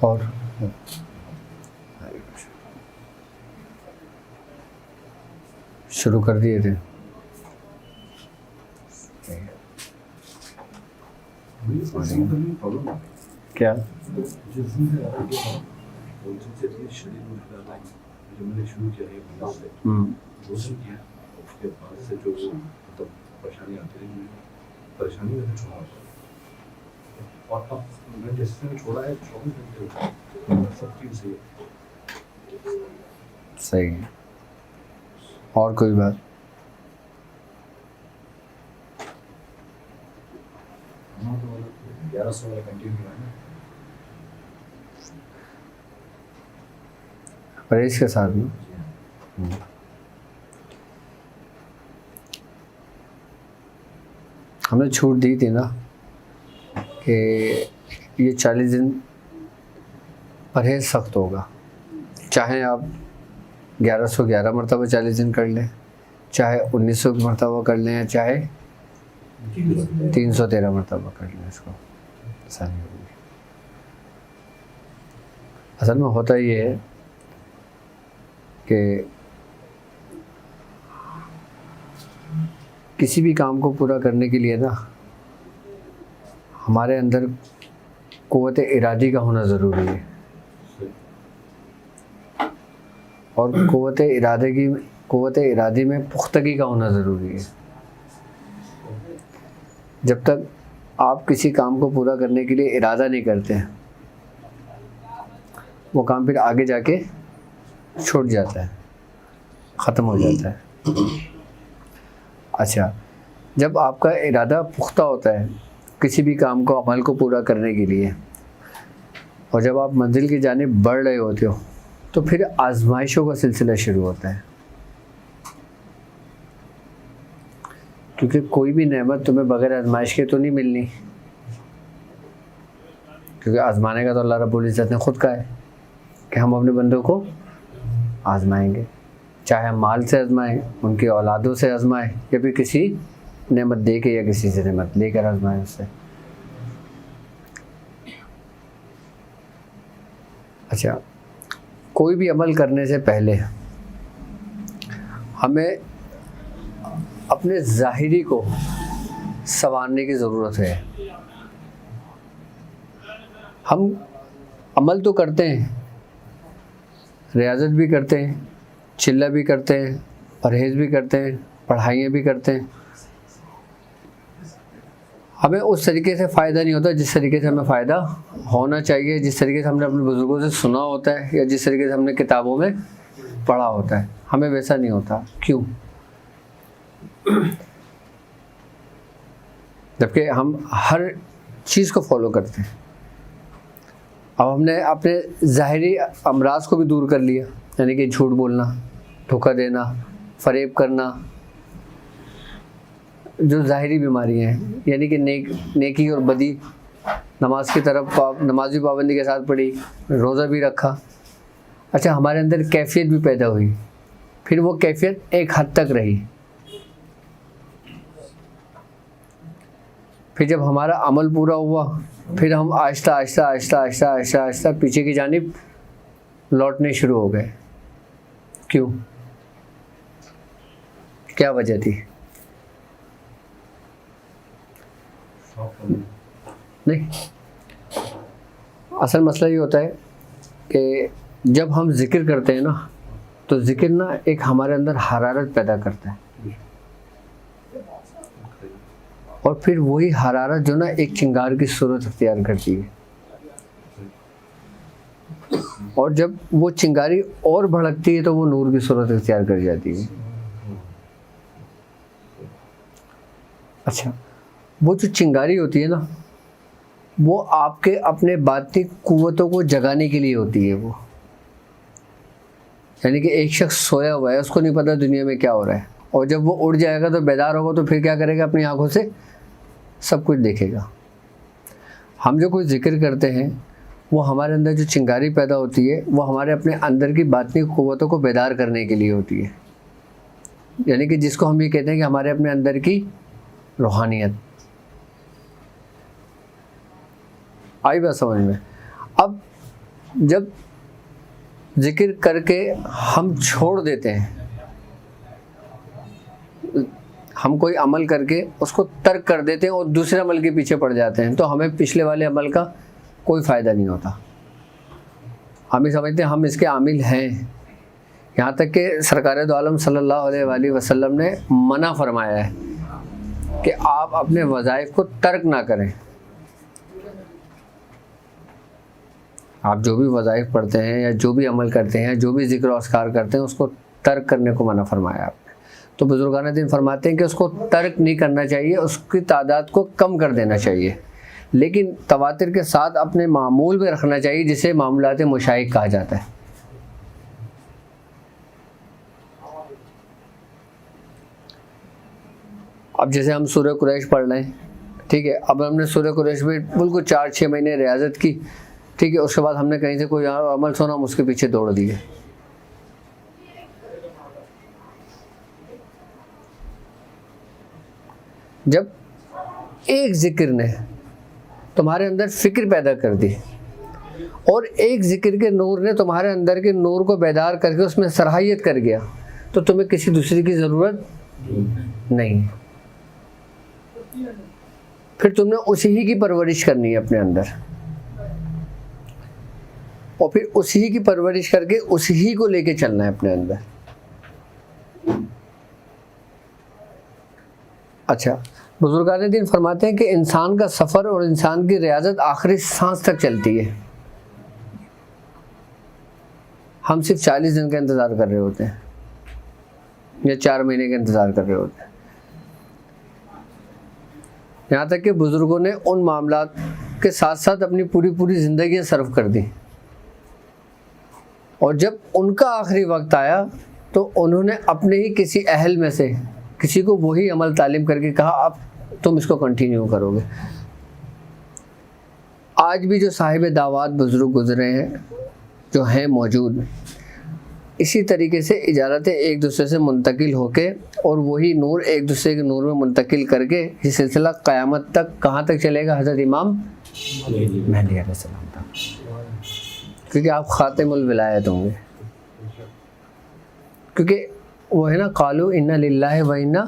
और शुरू कर दिए थे। क्या शरीर में जो मैंने शुरू किया है उसके बाद से जो मतलब परेशानी आती रही, परेशानी मैंने छोड़ा और अब मैं जिसने छोड़ा है 24 घंटे सब चीज़ सही है। सही है। और कोई बात? तो 1100 वाला कंटिन्यू है ना, परहेज के साथ में। हमने छूट दी थी ना कि ये 40 दिन परहेज सख्त होगा, चाहे आप 1111 मरतबा 40 दिन कर लें, चाहे 1900 मरतबा कर लें, या चाहे 313 मरतबा कर लें, इसको आसानी होगी। असल में होता ये है कि किसी भी काम को पूरा करने के लिए ना हमारे अंदर क़ुव्वत इरादी का होना ज़रूरी है, और क़ुव्वत इरादी में पुख्तगी का होना ज़रूरी है। जब तक आप किसी काम को पूरा करने के लिए इरादा नहीं करते हैं, वो काम फिर आगे जाके छूट जाता है, ख़त्म हो जाता है। अच्छा, जब आपका इरादा पुख्ता होता है किसी भी काम को, अमल को पूरा करने के लिए, और जब आप मंजिल की जानिब बढ़ रहे होते हो, तो फिर आजमाइशों का सिलसिला शुरू होता है। क्योंकि कोई भी नेमत तुम्हें बगैर आजमाइश के तो नहीं मिलनी, क्योंकि आजमाने का तो अल्लाह रब्बुल इज़्ज़त ने खुद कहा है कि हम अपने बंदों को आजमाएंगे, चाहे हम माल से आजमाएं, उनकी औलादों से आजमाएं, या फिर किसी नेमत दे के या किसी से नेमत लेकर आजमाएं उससे। अच्छा, कोई भी अमल करने से पहले हमें अपने ज़ाहिरी को संवारने की ज़रूरत है। हम अमल तो करते हैं, रियाज़त भी करते हैं, चिल्ला भी करते हैं, परहेज़ भी करते हैं, पढ़ाइयाँ भी करते हैं, हमें उस तरीके से फ़ायदा नहीं होता जिस तरीके से हमें फ़ायदा होना चाहिए, जिस तरीके से हमने अपने बुज़ुर्गों से सुना होता है, या जिस तरीके से हमने किताबों में पढ़ा होता है, हमें वैसा नहीं होता। क्यों? जबकि हम हर चीज़ को फॉलो करते हैं। अब हमने अपने ज़ाहिरी अमराज को भी दूर कर लिया, यानी कि झूठ बोलना, धोखा देना, फ़रेब करना, जो ज़ाहिरी बीमारियाँ हैं, यानी कि नेकी और बदी, नमाज की तरफ नमाज भी पाबंदी के साथ पढ़ी, रोज़ा भी रखा। अच्छा, हमारे अंदर कैफियत भी पैदा हुई, फिर वो कैफियत एक हद तक रही, फिर जब हमारा अमल पूरा हुआ, फिर हम आहिस्ता आहिस्ता आहिस्ता आहिस्ता आहिस्ता आहिस्ता पीछे की जानिब लौटने शुरू हो गए। क्यों? क्या वजह थी? नहीं, असल मसला ये होता है कि जब हम जिक्र करते हैं ना, तो जिक्र ना एक हमारे अंदर हरारत पैदा करता है, और फिर वही हरारत जो ना एक चिंगार की सूरत अख्तियार करती है, और जब वो चिंगारी और भड़कती है तो वो नूर की सूरत अख्तियार कर जाती है। अच्छा, वो जो चिंगारी होती है ना, वो आपके अपने बाती कुव्वतों को जगाने के लिए होती है। वो यानी कि एक शख्स सोया हुआ है, उसको नहीं पता दुनिया में क्या हो रहा है, और जब वो उठ जाएगा तो बेदार होगा, तो फिर क्या करेगा? अपनी आंखों से सब कुछ देखेगा। हम जो कुछ जिक्र करते हैं, वो हमारे अंदर जो चिंगारी पैदा होती है, वो हमारे अपने अंदर की बातनी कुव्वतों को बेदार करने के लिए होती है। यानी कि जिसको हम ये कहते हैं कि हमारे अपने अंदर की रूहानियत। आई बात समझ में? अब जब जिक्र करके हम छोड़ देते हैं, हम कोई अमल करके उसको तर्क कर देते हैं और दूसरे अमल के पीछे पड़ जाते हैं, तो हमें पिछले वाले अमल का कोई फ़ायदा नहीं होता। हम ही समझते हैं हम इसके आमिल हैं। यहाँ तक कि सरकार दो आलम सल्लल्लाहु अलैहि वसल्लम ने मना फरमाया है कि आप अपने वज़ाइफ को तर्क ना करें। आप जो भी वज़ाइफ पढ़ते हैं या जो भी अमल करते हैं, जो भी ज़िक्र और अस्कार करते हैं, उसको तर्क करने को मना फरमाया आपने। तो बुजुर्गान दीन फरमाते हैं कि उसको तर्क नहीं करना चाहिए, उसकी तादाद को कम कर देना चाहिए, लेकिन तवातिर के साथ अपने मामूल में रखना चाहिए, जिसे मामूलात मुशाइक कहा जाता है। अब जैसे हम सूरह कुरैश पढ़ रहे हैं, ठीक है, अब हमने सूरह कुरैश में बिल्कुल 4-6 महीने रियाजत की, ठीक है, उसके बाद हमने कहीं से कोई अमल सुना, हम उसके पीछे दौड़ दिए। जब एक जिक्र ने तुम्हारे अंदर फिक्र पैदा कर दी और एक जिक्र के नूर ने तुम्हारे अंदर के नूर को बेदार करके उसमें सराहियत कर गया, तो तुम्हें किसी दूसरे की ज़रूरत नहीं। फिर तुमने उसी ही की परवरिश करनी है अपने अंदर, और फिर उसी ही की परवरिश करके उसी ही को लेके चलना है अपने अंदर। अच्छा, बुजुर्गान दीन फरमाते हैं कि इंसान का सफ़र और इंसान की रियाजत आखिरी सांस तक चलती है। हम सिर्फ 40 दिन का इंतज़ार कर रहे होते हैं या 4 महीने का इंतज़ार कर रहे होते हैं। यहाँ तक कि बुज़ुर्गों ने उन मामलात के साथ साथ अपनी पूरी ज़िंदगी सर्व कर दी, और जब उनका आखिरी वक्त आया तो उन्होंने अपने ही किसी अहल में से किसी को वही अमल तालीम करके कहा, अब तुम इसको कंटिन्यू करोगे। आज भी जो साहिब दावत बुजुर्ग गुजरे हैं, जो हैं मौजूद, इसी तरीके से इजारतें एक दूसरे से मुंतकिल होके और वही नूर एक दूसरे के नूर में मुंतकिल करके ये सिलसिला क़यामत तक कहाँ तक चलेगा? हज़रत इमाम महदी अलैहिस्सलाम तक, क्योंकि आप ख़ातिमुल विलायत होंगे। क्योंकि वो है ना, क़ालू इन्ना लिल्लाहि व इन्ना,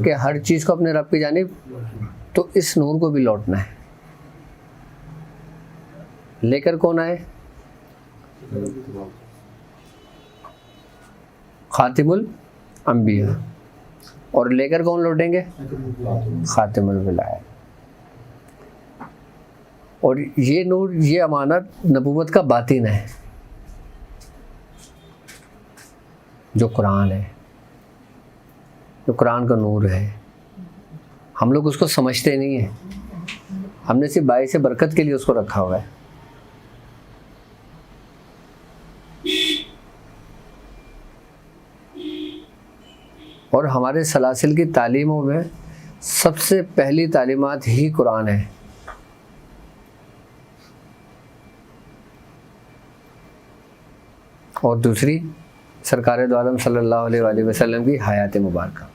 कि हर चीज़ को अपने रब की जानिब, तो इस नूर को भी लौटना है। लेकर कौन आए? खातिमुल अंबिया। और लेकर कौन लौटेंगे? खातिमुल विलायत। और ये नूर, ये अमानत नबूवत का बातिन है, जो कुरान है, जो कुरान का नूर है। हम लोग उसको समझते नहीं है, हमने सिर्फ बाई से बरकत के लिए उसको रखा हुआ है। और हमारे सलासिल की तालीमों में सबसे पहली तालीमात ही कुरान है। और दूसरी सरकार दो आलम सल्लल्लाहु अलैहि वसल्लम की हयात मुबारक,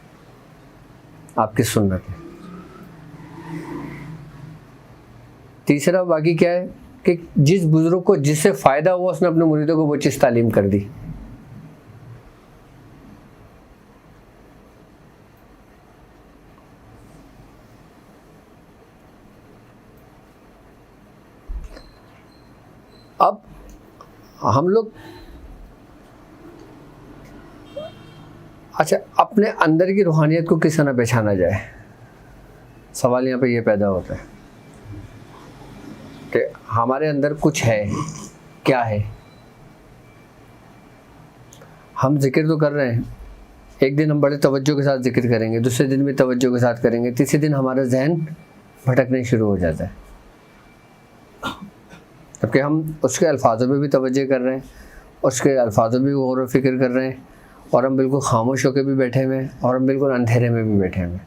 आपकी सुन्नत है। तीसरा बाकी क्या है कि जिस बुजुर्ग को जिससे फ़ायदा हुआ, उसने अपने मुरीदों को वो चीज़ तालीम कर दी। अब हम लोग, अच्छा, अपने अंदर की रूहानियत को किस तरह पहचाना जाए? सवाल यहाँ पे ये पैदा होता है कि हमारे अंदर कुछ है, क्या है? हम जिक्र तो कर रहे हैं, एक दिन हम बड़े तवज्जो के साथ जिक्र करेंगे, दूसरे दिन भी तवज्जो के साथ करेंगे, तीसरे दिन हमारा जहन भटकने शुरू हो जाता है, जबकि हम उसके अल्फाजों पे भी तवज्जो कर रहे हैं, उसके अल्फाजों में भी गौर व फिक्र कर रहे हैं, और हम बिल्कुल खामोश होकर भी बैठे हुए हैं, और हम बिल्कुल अंधेरे में भी बैठे हुए हैं।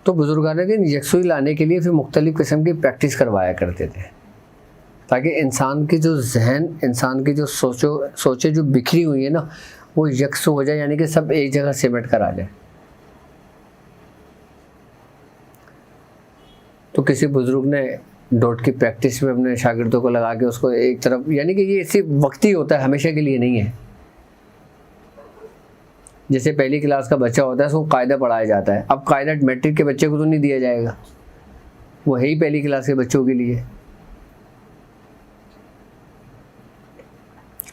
तो बुजुर्गान दिन यकसुई लाने के लिए फिर मुख्तलिफ़ किस्म की प्रैक्टिस करवाया करते थे, ताकि इंसान की जो जहन, इंसान की जो सोचे जो बिखरी हुई है ना, वो यकसु हो जाए, यानी कि सब एक जगह सिमट कर आ जाए। तो किसी बुजुर्ग ने डॉट की प्रैक्टिस में अपने शागिर्दों को लगा के उसको एक तरफ, यानी कि ये सिर्फ वक्ती होता है, हमेशा के लिए नहीं है। जैसे पहली क्लास का बच्चा होता है उसको कायदा पढ़ाया जाता है, अब कायदा मैट्रिक के बच्चे को तो नहीं दिया जाएगा, वो है ही पहली क्लास के बच्चों के लिए।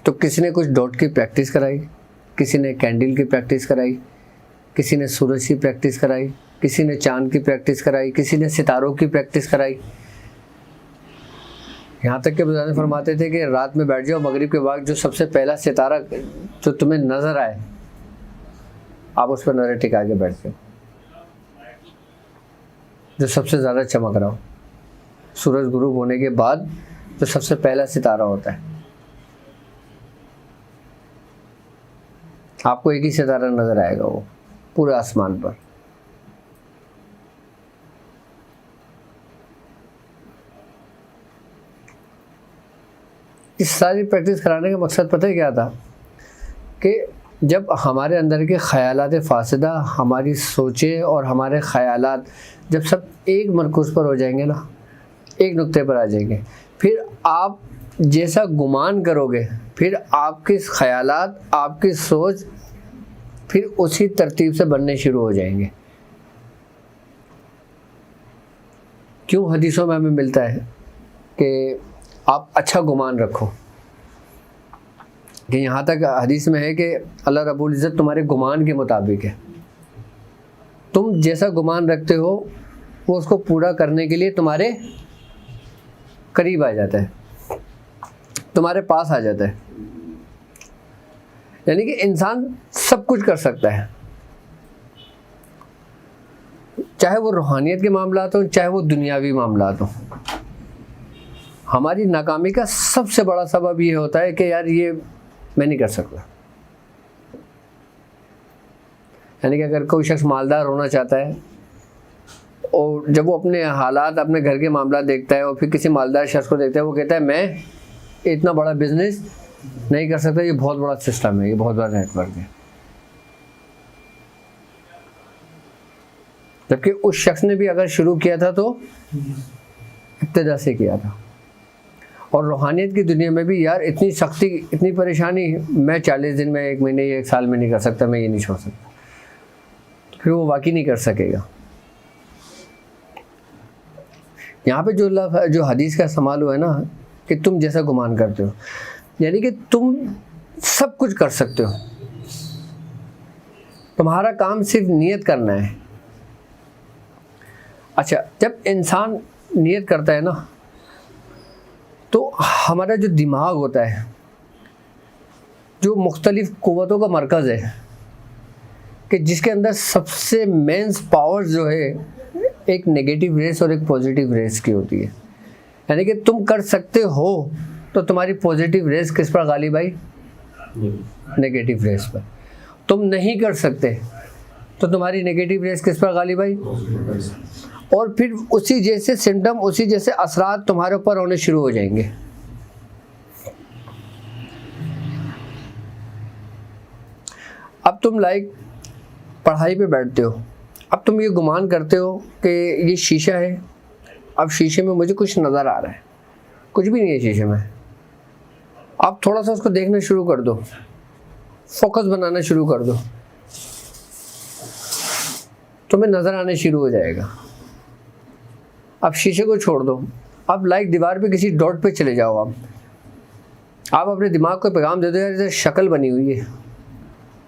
तो किसी ने कुछ डॉट की प्रैक्टिस कराई, किसी ने कैंडल की प्रैक्टिस कराई, किसी ने सूरज की प्रैक्टिस कराई, किसी ने चांद की प्रैक्टिस कराई, किसी ने सितारों की प्रैक्टिस कराई। यहाँ तक के बुजुर्ग फरमाते थे कि रात में बैठ जाओ, मगरिब के बाद जो सबसे पहला सितारा जो तुम्हें नजर आए आप उस पर नजर टिका के बैठ जाओ, जो सबसे ज़्यादा चमक रहा हो। सूरज गुरूब होने के बाद जो सबसे पहला सितारा होता है, आपको एक ही सितारा नजर आएगा वो पूरे आसमान पर। इस सारी प्रैक्टिस कराने का मकसद पता है क्या था कि जब हमारे अंदर के ख़यालात फासिदा, हमारी सोचें और हमारे ख़यालात जब सब एक मरकूज़ पर हो जाएंगे ना, एक नुक्ते पर आ जाएंगे, फिर आप जैसा गुमान करोगे, फिर आपके ख़यालात, आपकी सोच फिर उसी तरतीब से बनने शुरू हो जाएंगे। क्यों हदीसों में हमें मिलता है कि आप अच्छा गुमान रखो, कि यहाँ तक हदीस में है कि अल्लाह रब्बुल इज़्ज़त तुम्हारे गुमान के मुताबिक है। तुम जैसा गुमान रखते हो वो उसको पूरा करने के लिए तुम्हारे करीब आ जाता है, तुम्हारे पास आ जाता है। यानी कि इंसान सब कुछ कर सकता है, चाहे वो रूहानियत के मामलात हो, चाहे वो दुनियावी मामलात हो। हमारी नाकामी का सबसे बड़ा सबब ये होता है कि यार ये मैं नहीं कर सकता। यानी कि अगर कोई शख्स मालदार होना चाहता है और जब वो अपने हालात, अपने घर के मामला देखता है और फिर किसी मालदार शख्स को देखता है, वो कहता है मैं इतना बड़ा बिजनेस नहीं कर सकता, ये बहुत बड़ा सिस्टम है, ये बहुत बड़ा नेटवर्क है। जबकि उस शख्स ने भी अगर शुरू किया था तो इब्तिदा से किया था। और रूहानियत की दुनिया में भी यार इतनी सख्ती, इतनी परेशानी, मैं 40 दिन में, 1 महीने, 1 साल में नहीं कर सकता, मैं ये नहीं छोड़ सकता, तो फिर वो वाकई नहीं कर सकेगा। यहाँ पे जो हदीस का इस्तेमाल हुआ है ना कि तुम जैसा गुमान करते हो, यानी कि तुम सब कुछ कर सकते हो, तुम्हारा काम सिर्फ नियत करना है। अच्छा, जब इंसान नियत करता है ना तो हमारा जो दिमाग होता है, जो मुख्तलिफ क़ुव्वतों का मरकज़ है, कि जिसके अंदर सबसे मेंस पावर जो है एक नेगेटिव रेस और एक पॉजिटिव रेस की होती है। यानी कि तुम कर सकते हो तो तुम्हारी पॉजिटिव रेस किस पर गालिब आई? नेगेटिव रेस पर। तुम नहीं कर सकते तो तुम्हारी नेगेटिव रेस किस पर गालिब आई? और फिर उसी जैसे सिम्टम, उसी जैसे असरात तुम्हारे ऊपर होने शुरू हो जाएंगे। अब तुम पढ़ाई पे बैठते हो, अब तुम ये गुमान करते हो कि ये शीशा है, अब शीशे में मुझे कुछ नज़र आ रहा है, कुछ भी नहीं है शीशे में। अब थोड़ा सा उसको देखना शुरू कर दो, फोकस बनाना शुरू कर दो, तुम्हें नज़र आने शुरू हो जाएगा। अब शीशे को छोड़ दो, अब दीवार पे किसी डॉट पे चले जाओ। आप अपने दिमाग को पैगाम दे दो, यार जैसे शक्ल बनी हुई है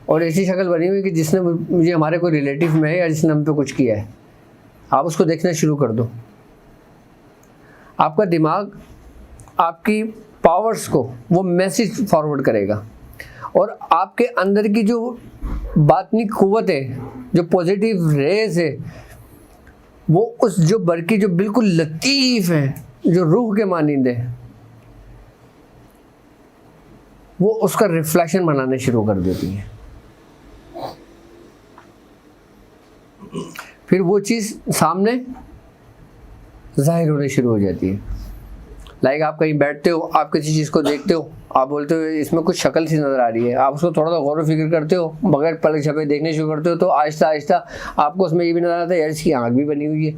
और ऐसी शक्ल बनी हुई है कि जिसने मुझे, हमारे कोई रिलेटिव में है या जिसने हम पे कुछ किया है, आप उसको देखना शुरू कर दो। आपका दिमाग आपकी पावर्स को वो मैसेज फॉरवर्ड करेगा और आपके अंदर की जो बातनी कुव्वत है, जो पॉजिटिव रेस है, वो उस जो बरकी, जो बिल्कुल लतीफ़ है, जो रूह के मानिंद है, वो उसका रिफ्लेक्शन बनाने शुरू कर देती है। फिर वो चीज़ सामने ज़ाहिर होने शुरू हो जाती है। आप कहीं बैठते हो, आप किसी चीज़ को देखते हो, आप बोलते हो इसमें कुछ शक्ल सी नज़र आ रही है, आप उसको थोड़ा सा गौर व फिक्र करते हो, बगैर पलक झपके देखने शुरू करते हो, तो आहिस्ता आहिस्ता आपको उसमें ये भी नज़र आता है यार इसकी आँख भी बनी हुई है,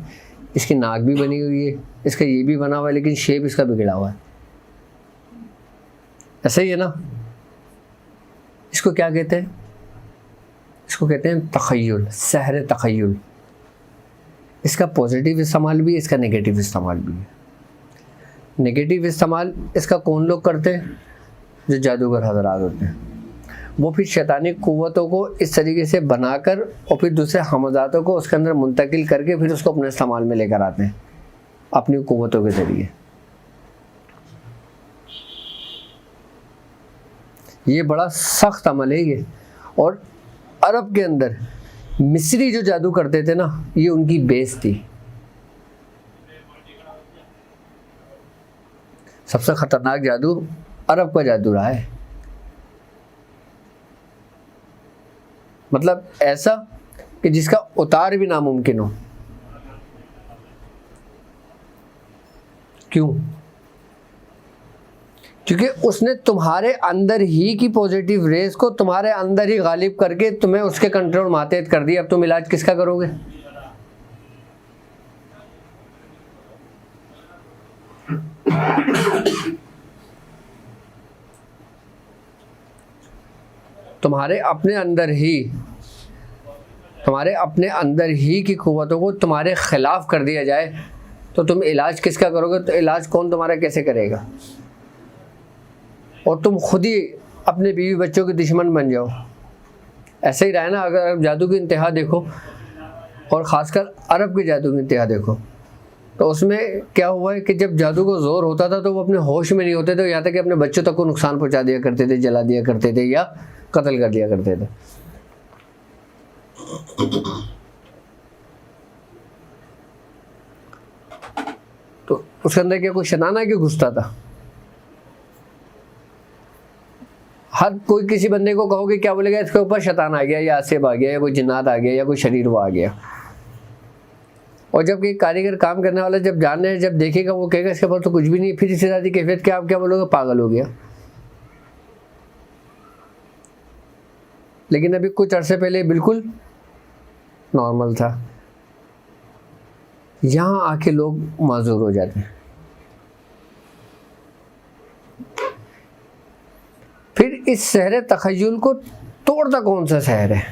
इसकी नाक भी बनी हुई है, इसका ये भी बना हुआ है, लेकिन शेप इसका बिगड़ा हुआ है। ऐसा ही है ना? इसको क्या कहते हैं? इसको कहते हैं तख़य्युल, सहर तख़य्युल। इसका पॉजिटिव इस्तेमाल भी है, इसका नेगेटिव इस्तेमाल भी है। नेगेटिव इस्तेमाल इसका कौन लोग करते हैं? जो जादूगर हज़रात होते हैं। वो फिर शैतानी क़ुव्वतों को इस तरीके से बनाकर और फिर दूसरे हमज़ातों को उसके अंदर मुंतकिल करके फिर उसको अपने इस्तेमाल में लेकर आते हैं अपनी क़ुव्वतों के ज़रिए। ये बड़ा सख्त अमल है ये। और अरब के अंदर मिस्री जो जादू करते थे ना, ये उनकी बेस थी। सबसे ख़तरनाक जादू अरब का जादू रहा है। मतलब ऐसा कि जिसका उतार भी नामुमकिन हो। क्यों? क्योंकि उसने तुम्हारे अंदर ही की पॉजिटिव रेस को तुम्हारे अंदर ही गालिब करके तुम्हें उसके कंट्रोल मातेहत कर दिया। अब तुम इलाज किसका करोगे? तुम्हारे अपने अंदर ही की कुव्वतों को तुम्हारे खिलाफ कर दिया जाए तो तुम इलाज किसका करोगे? तो इलाज कौन तुम्हारा कैसे करेगा? और तुम खुद ही अपने बीवी बच्चों के दुश्मन बन जाओ। ऐसा ही रहा है ना। अगर जादू की इंतहा देखो, और ख़ासकर अरब के जादू की इंतहा देखो, तो उसमें क्या हुआ है कि जब जादू को ज़ोर होता था तो वो अपने होश में नहीं होते थे। यहाँ तक कि अपने बच्चों तक को नुकसान पहुँचा दिया करते थे, जला दिया करते थे या कत्ल कर दिया करते थे। तो उसके अंदर क्या कोई शैतान क्यों घुसता था? हर कोई किसी बंदे को कहोगे क्या बोलेगा? इसके ऊपर शैतान आ गया, या आसिफ आ गया, या कोई जिन्नात आ गया, या कोई शरीर वो आ गया। और जब कोई कारीगर काम करने वाला जब जानने जब देखेगा वो कहेगा इसके पास तो कुछ भी नहीं। फिर इससे ज़्यादा कैफियत क्या? आप क्या बोलोगे? पागल हो गया। लेकिन अभी कुछ अरसे पहले बिल्कुल नॉर्मल था। यहाँ आके लोग माजूर हो जाते हैं। फिर इस सहर तख़य्युल को तोड़ता कौन सा सहर है?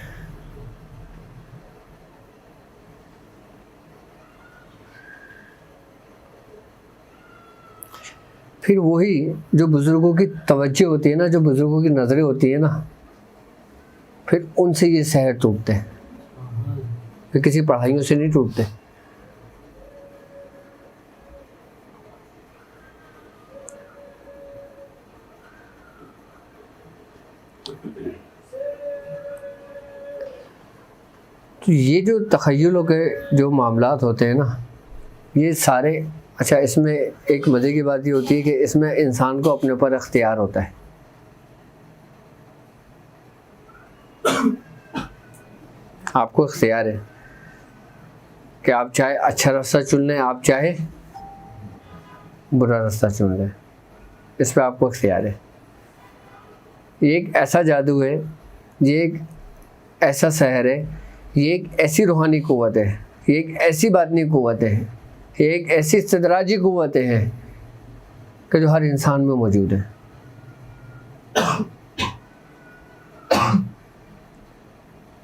फिर वही जो बुजुर्गों की तवज्जो होती है ना, जो बुजुर्गों की नज़रें होती है ना, फिर उनसे ये सहर टूटते हैं। फिर किसी पढ़ाइयों से नहीं टूटते। तो ये जो तख़य्युलों के जो मामलात होते हैं ना, ये सारे अच्छा, इसमें एक मज़े की बात ये होती है कि इसमें इंसान को अपने ऊपर इख्तियार होता है। आपको इख्तियार है कि आप चाहे अच्छा रास्ता चुन लें, आप चाहे बुरा रास्ता चुन लें। इस पर आपको इख्तियार है। ये एक ऐसा जादू है, ये एक ऐसा सहर है, ये एक ऐसी रूहानी क़ुव्वत है, ये एक ऐसी बातनी क़ुव्वत है, ये एक ऐसी इस्तिदराजी क़ुव्वतें हैं कि जो हर इंसान में मौजूद है।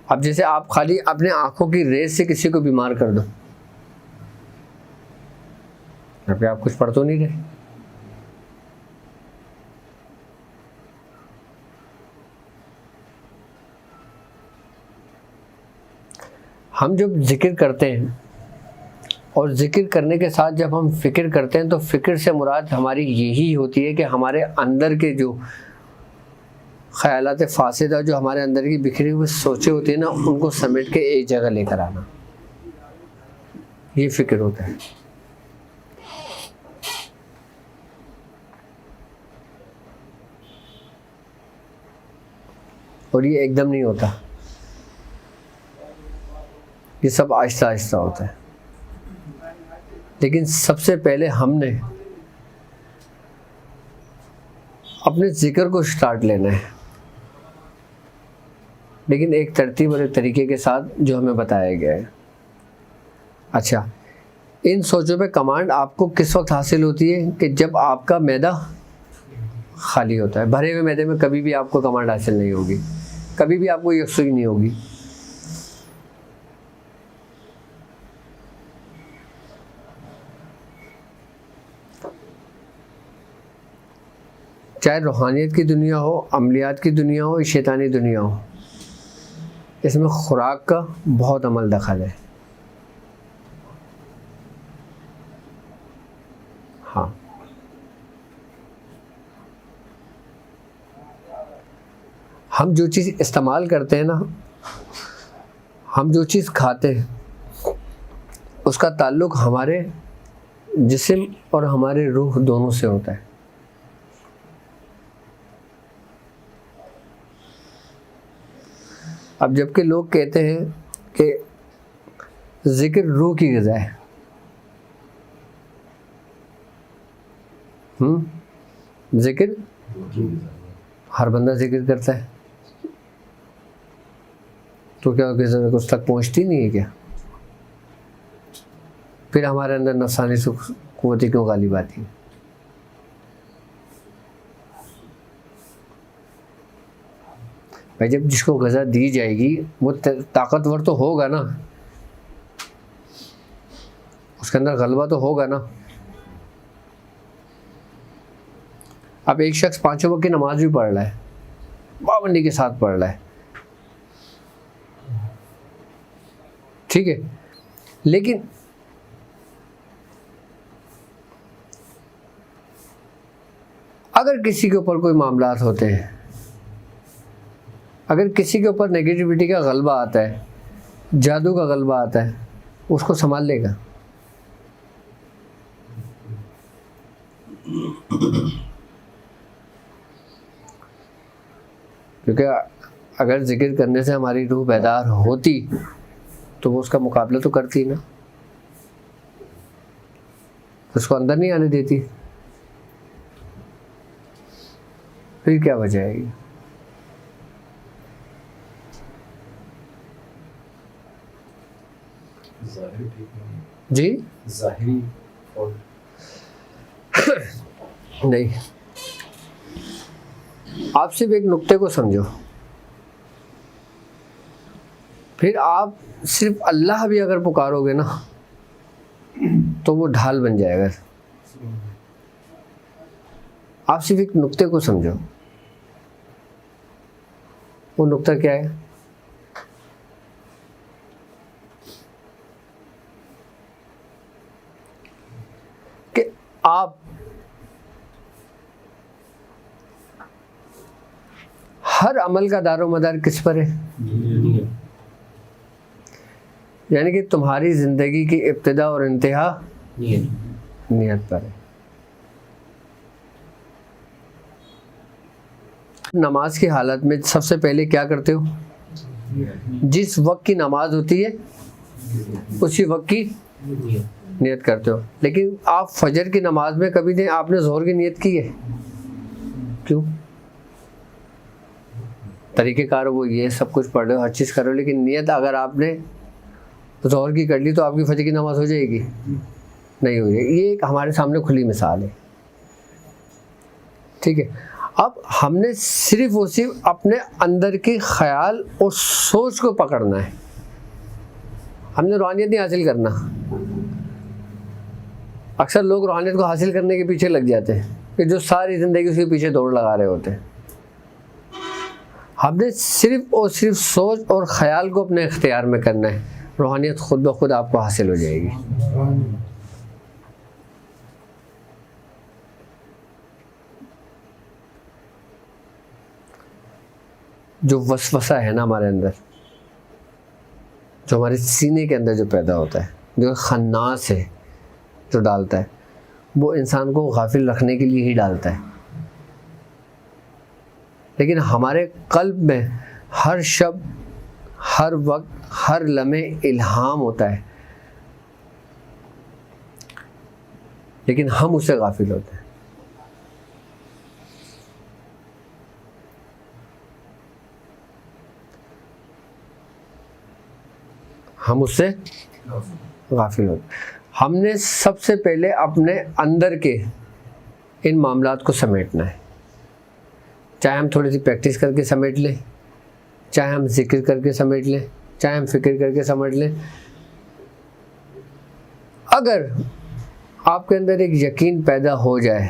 अब जैसे आप खाली अपने आँखों की रेस से किसी को बीमार कर दो, अभी आप कुछ पढ़ तो नहीं रहे। हम जब जिक्र करते हैं और ज़िक्र करने के साथ जब हम फ़िक्र करते हैं तो फ़िक्र से मुराद हमारी यही होती है कि हमारे अंदर के जो ख़यालात फासिदा जो हमारे अंदर की बिखरी हुई सोचें होती हैं ना, उनको समेट के एक जगह लेकर आना, ये फ़िक्र होता है। और ये एकदम नहीं होता, ये सब आहिस्ता आहिस्ता होता है। लेकिन सबसे पहले हमने अपने ज़िक्र को स्टार्ट लेना है, लेकिन एक तरतीब और एक तरीके के साथ जो हमें बताया गया है। अच्छा, इन सोचों पे कमांड आपको किस वक्त हासिल होती है? कि जब आपका मैदा खाली होता है। भरे हुए मैदे में कभी भी आपको कमांड हासिल नहीं होगी, कभी भी आपको यकसुई नहीं होगी। चाहे रूहानियत की दुनिया हो, अमलियात की दुनिया हो, शैतानी दुनिया हो, इसमें खुराक का बहुत अमल दखल है। हाँ, हम जो चीज़ इस्तेमाल करते हैं ना, हम जो चीज़ खाते हैं, उसका ताल्लुक़ हमारे जिस्म और हमारे रूह दोनों से होता है। अब जबकि लोग कहते हैं कि जिक्र रूह की ग़िज़ा है, जिक्र हर बंदा जिक्र करता है, तो क्या किसी कुछ तक पहुंचती नहीं है क्या? फिर हमारे अंदर नफसानी कुव्वतें क्यों गालिब आती हैं? भाई जब जिसको ग़िज़ा दी जाएगी वो ताकतवर तो होगा ना, उसके अंदर गलबा तो होगा ना। अब एक शख्स 5 वक्त की नमाज भी पढ़ रहा है, पाबंदी के साथ पढ़ रहा है, ठीक है, लेकिन अगर किसी के ऊपर कोई मामलात होते हैं, अगर किसी के ऊपर नेगेटिविटी का गलबा आता है, जादू का गलबा आता है, उसको संभाल लेगा? क्योंकि अगर जिक्र करने से हमारी रूह बेदार होती तो वो उसका मुकाबला तो करती ना, उसको अंदर नहीं आने देती। फिर क्या वजह है? जी ज़ाहिरी और नहीं, आप सिर्फ एक नुक्ते को समझो, फिर आप सिर्फ अल्लाह भी अगर पुकारोगे ना तो वो ढाल बन जाएगा। आप सिर्फ एक नुक्ते को समझो। वो नुक्ता क्या है? कि आप हर अमल का दारोमदार किस पर है? यानी कि तुम्हारी जिंदगी की इब्तिदा और इंतहा नियत पर है। नमाज की हालत में सबसे पहले क्या करते हो? जिस वक्त की नमाज होती है उसी वक्त की नियत करते हो। लेकिन आप फजर की नमाज में कभी नहीं आपने ज़ोहर की नियत की है? क्यों? तरीक़ेकार वो ये सब कुछ पढ़ रहे हो, हर चीज़ कर रहे हो, लेकिन नियत अगर आपने ज़ोहर की कर ली तो आपकी फजर की नमाज हो जाएगी? नहीं हो जाएगी। ये एक हमारे सामने खुली मिसाल है, ठीक है। अब हमने सिर्फ और सिर्फ अपने अंदर के ख्याल और सोच को पकड़ना है, हमने रूहानियत नहीं हासिल करना। अक्सर लोग रूहानियत को हासिल करने के पीछे लग जाते हैं कि जो सारी ज़िंदगी उसके पीछे दौड़ लगा रहे होते हैं। हमने सिर्फ और सिर्फ सोच और ख्याल को अपने इख्तियार में करना है, रूहानियत खुद ब खुद आपको हासिल हो जाएगी। जो वसवसा है ना हमारे अंदर, जो हमारे सीने के अंदर जो पैदा होता है, जो खन्नास है जो डालता है, वो इंसान को गाफिल रखने के लिए ही डालता है। लेकिन हमारे कल्ब में हर शब्द, हर वक्त, हर लम्हे इल्हाम होता है, लेकिन हम उससे गाफिल होते हैं। हम उससे गाफिल होते हैं। हमने सबसे पहले अपने अंदर के इन मामलात को समेटना है। चाहे हम थोड़ी सी प्रैक्टिस करके समेट लें, चाहे हम जिक्र करके समेट लें, चाहे हम फिक्र करके समेट लें। अगर आपके अंदर एक यकीन पैदा हो जाए,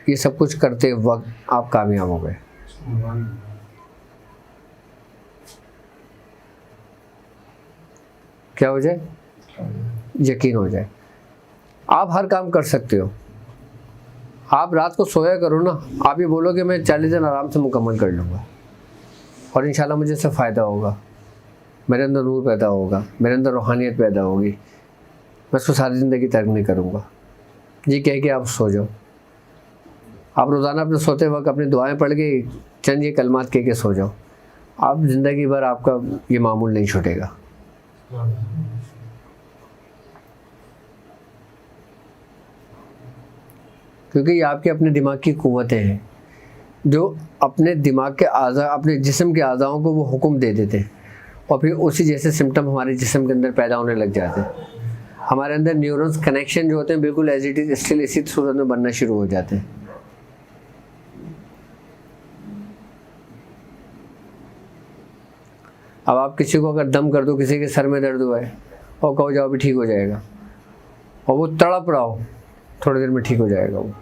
ये सब कुछ करते वक्त आप कामयाब हो गए। क्या हो जाए? यकीन हो जाए। आप हर काम कर सकते हो। आप रात को सोया करो ना, आप ये बोलो कि मैं 40 दिन आराम से मुकम्मल कर लूँगा और इंशाल्लाह मुझे इससे फ़ायदा होगा, मेरे अंदर नूर पैदा होगा, मेरे अंदर रूहानियत पैदा होगी, मैं उसको सारी ज़िंदगी तर्क नहीं करूँगा। ये कह के आप सो जाओ। आप रोज़ाना अपने सोते वक्त अपनी दुआएं पढ़ के चंद ये कलमात कह के सो जाओ, आप ज़िंदगी भर आपका ये मामूल नहीं छूटेगा। क्योंकि ये आपके अपने दिमाग की कुव्वतें हैं जो अपने दिमाग के आज़ा, अपने जिस्म के आज़ाओं को वो हुक्म दे देते हैं और फिर उसी जैसे सिम्टम हमारे जिस्म के अंदर पैदा होने लग जाते हैं। हमारे अंदर न्यूरॉन्स कनेक्शन जो होते हैं बिल्कुल एज इट इज स्टिल इसी सूरत में बनना शुरू हो जाते हैं। अब आप किसी को अगर दम कर दो, किसी के सर में दर्द हुआ है और कहो जाओ भी ठीक हो जाएगा, और वो तड़प रहा हो, थोड़ी देर में ठीक हो जाएगा वो।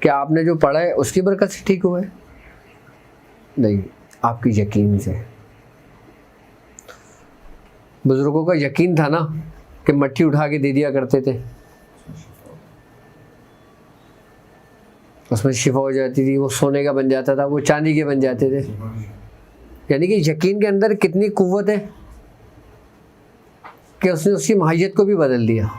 क्या आपने जो पढ़ा है उसकी बरकत से ठीक हुआ है? नहीं, आपकी यकीन से। बुजुर्गों का यकीन था ना कि मट्टी उठा के दे दिया करते थे, उसमें शिफा हो जाती थी, वो सोने का बन जाता था, वो चांदी के बन जाते थे। यानी कि यकीन के अंदर कितनी कुव्वत है कि उसने उसकी माहियत को भी बदल दिया।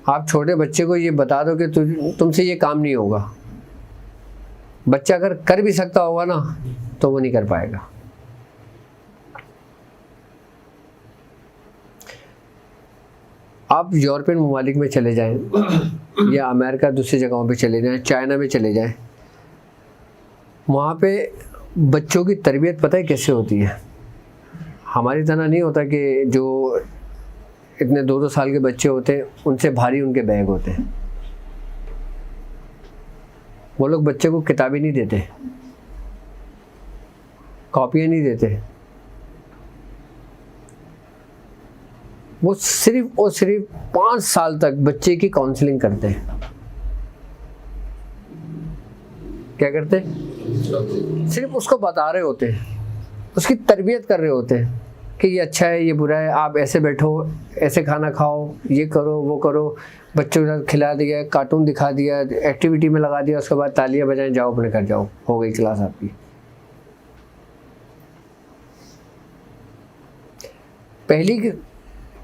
आप छोटे बच्चे को ये बता दो कि तुमसे ये काम नहीं होगा, बच्चा अगर कर भी सकता होगा ना तो वो नहीं कर पाएगा। आप यूरोपियन ममालिक में चले जाएं या अमेरिका दूसरी जगहों पे चले जाएं, चाइना में चले जाएं, वहाँ पे बच्चों की तरबियत पता है कैसे होती है? हमारी तरह नहीं होता कि जो इतने 2-2 साल के बच्चे होते हैं उनसे भारी उनके बैग होते हैं। वो लोग बच्चे को किताबें नहीं देते, कॉपियाँ नहीं देते, वो सिर्फ और सिर्फ 5 साल तक बच्चे की काउंसलिंग करते हैं। क्या करते हैं? सिर्फ उसको बता रहे होते हैं, उसकी तरबियत कर रहे होते हैं कि ये अच्छा है, ये बुरा है, आप ऐसे बैठो, ऐसे खाना खाओ, ये करो, वो करो। बच्चों के साथ खिला दिया, कार्टून दिखा दिया, एक्टिविटी में लगा दिया, उसके बाद तालियां बजाएं, जाओ अपने घर जाओ, हो गई क्लास आपकी। पहली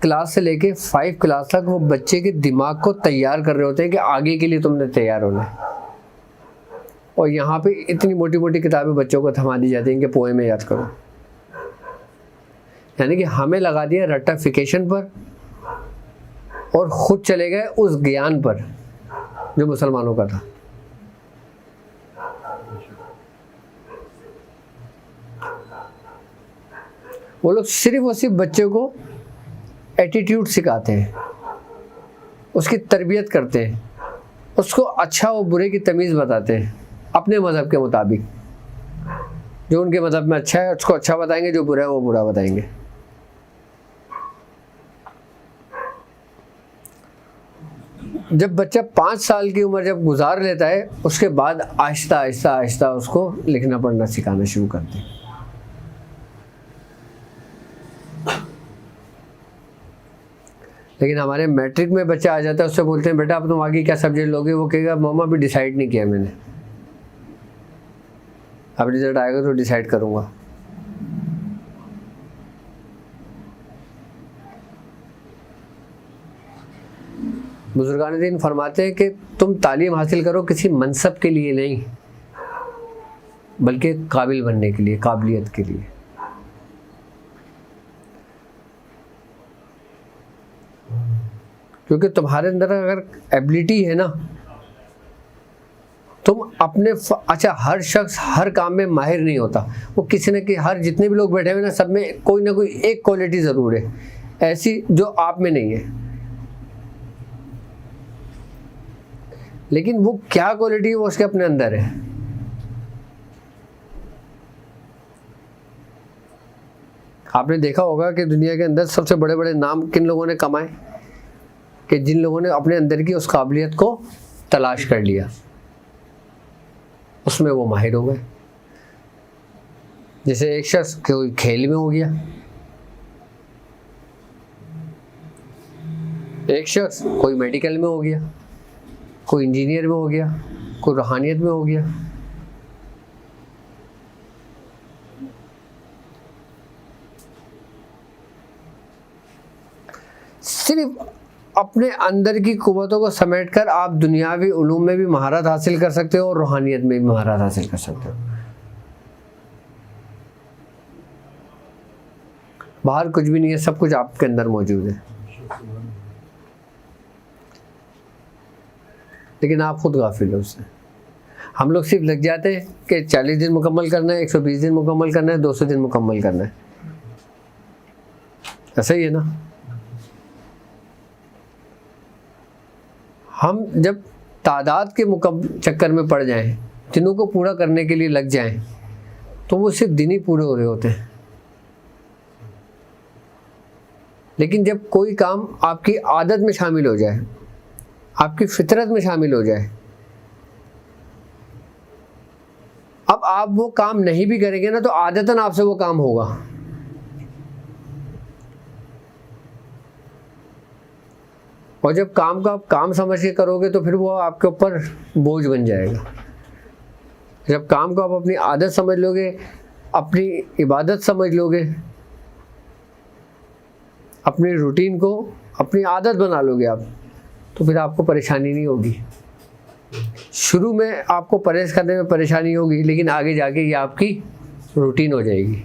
क्लास से लेके 5 क्लास तक वो बच्चे के दिमाग को तैयार कर रहे होते हैं कि आगे के लिए तुमने तैयार होना है। और यहाँ पे इतनी मोटी मोटी किताबें बच्चों को थमा दी जाती हैं कि पोएम में याद करो। यानी कि हमें लगा दिया रट्टाफिकेशन पर और खुद चले गए उस ज्ञान पर जो मुसलमानों का था। वो लोग सिर्फ और सिर्फ बच्चे को एटीट्यूड सिखाते हैं, उसकी तरबियत करते हैं, उसको अच्छा और बुरे की तमीज़ बताते हैं अपने मज़हब के मुताबिक। जो उनके मज़हब में अच्छा है उसको अच्छा बताएंगे, जो बुरा है वो बुरा बताएंगे। जब बच्चा 5 साल की उम्र जब गुजार लेता है, उसके बाद आहिस्ता आहिस्ता आहिस्ता उसको लिखना पढ़ना सिखाना शुरू करते हैं। लेकिन हमारे मैट्रिक में बच्चा आ जाता है, उससे बोलते हैं बेटा अब तुम आगे क्या सब्जेक्ट लोगे? वो कहेगा मामा अभी डिसाइड नहीं किया मैंने, अब रिजल्ट आएगा तो डिसाइड करूँगा। बुजुर्गान दीन फरमाते हैं कि तुम तालीम हासिल करो किसी मनसब के लिए नहीं, बल्कि काबिल बनने के लिए, काबिलियत के लिए। क्योंकि तुम्हारे अंदर अगर एबिलिटी है ना तुम अपने अच्छा, हर शख्स हर काम में माहिर नहीं होता, वो किसी न किसी, हर जितने भी लोग बैठे हुए ना, सब में कोई ना कोई एक क्वालिटी ज़रूर है ऐसी जो आप में नहीं है। लेकिन वो क्या क्वालिटी है वो उसके अपने अंदर है। आपने देखा होगा कि दुनिया के अंदर सबसे बड़े बड़े नाम किन लोगों ने कमाए, कि जिन लोगों ने अपने अंदर की उस काबिलियत को तलाश कर लिया, उसमें वो माहिर हो गए। जैसे एक शख्स कोई खेल में हो गया, एक शख्स कोई मेडिकल में हो गया, कोई इंजीनियर में हो गया, कोई रूहानियत में हो गया। सिर्फ अपने अंदर की कुव्वतों को समेटकर आप दुनियावी उलूम में भी महारत हासिल कर सकते हो और रूहानियत में भी महारत हासिल कर सकते हो। बाहर कुछ भी नहीं है, सब कुछ आपके अंदर मौजूद है, लेकिन आप खुद गाफिल हो उससे। हम लोग सिर्फ लग जाते हैं कि 40 दिन मुकम्मल करना है, 120 दिन मुकम्मल करना है, 200 दिन मुकम्मल करना है, ऐसा ही है ना। हम जब तादाद के चक्कर में पड़ जाएं, दिनों को पूरा करने के लिए लग जाएं, तो वो सिर्फ दिन ही पूरे हो रहे होते हैं। लेकिन जब कोई काम आपकी आदत में शामिल हो जाए, आपकी फितरत में शामिल हो जाए, अब आप वो काम नहीं भी करेंगे ना तो आदतन आपसे वो काम होगा। और जब काम का आप काम समझ के करोगे तो फिर वो आपके ऊपर बोझ बन जाएगा। जब काम को आप अपनी आदत समझ लोगे, अपनी इबादत समझ लोगे, अपनी रूटीन को अपनी आदत बना लोगे आप, तो फिर आपको परेशानी नहीं होगी। शुरू में आपको परहेज़ करने में परेशानी होगी, लेकिन आगे जाके ये आपकी रूटीन हो जाएगी,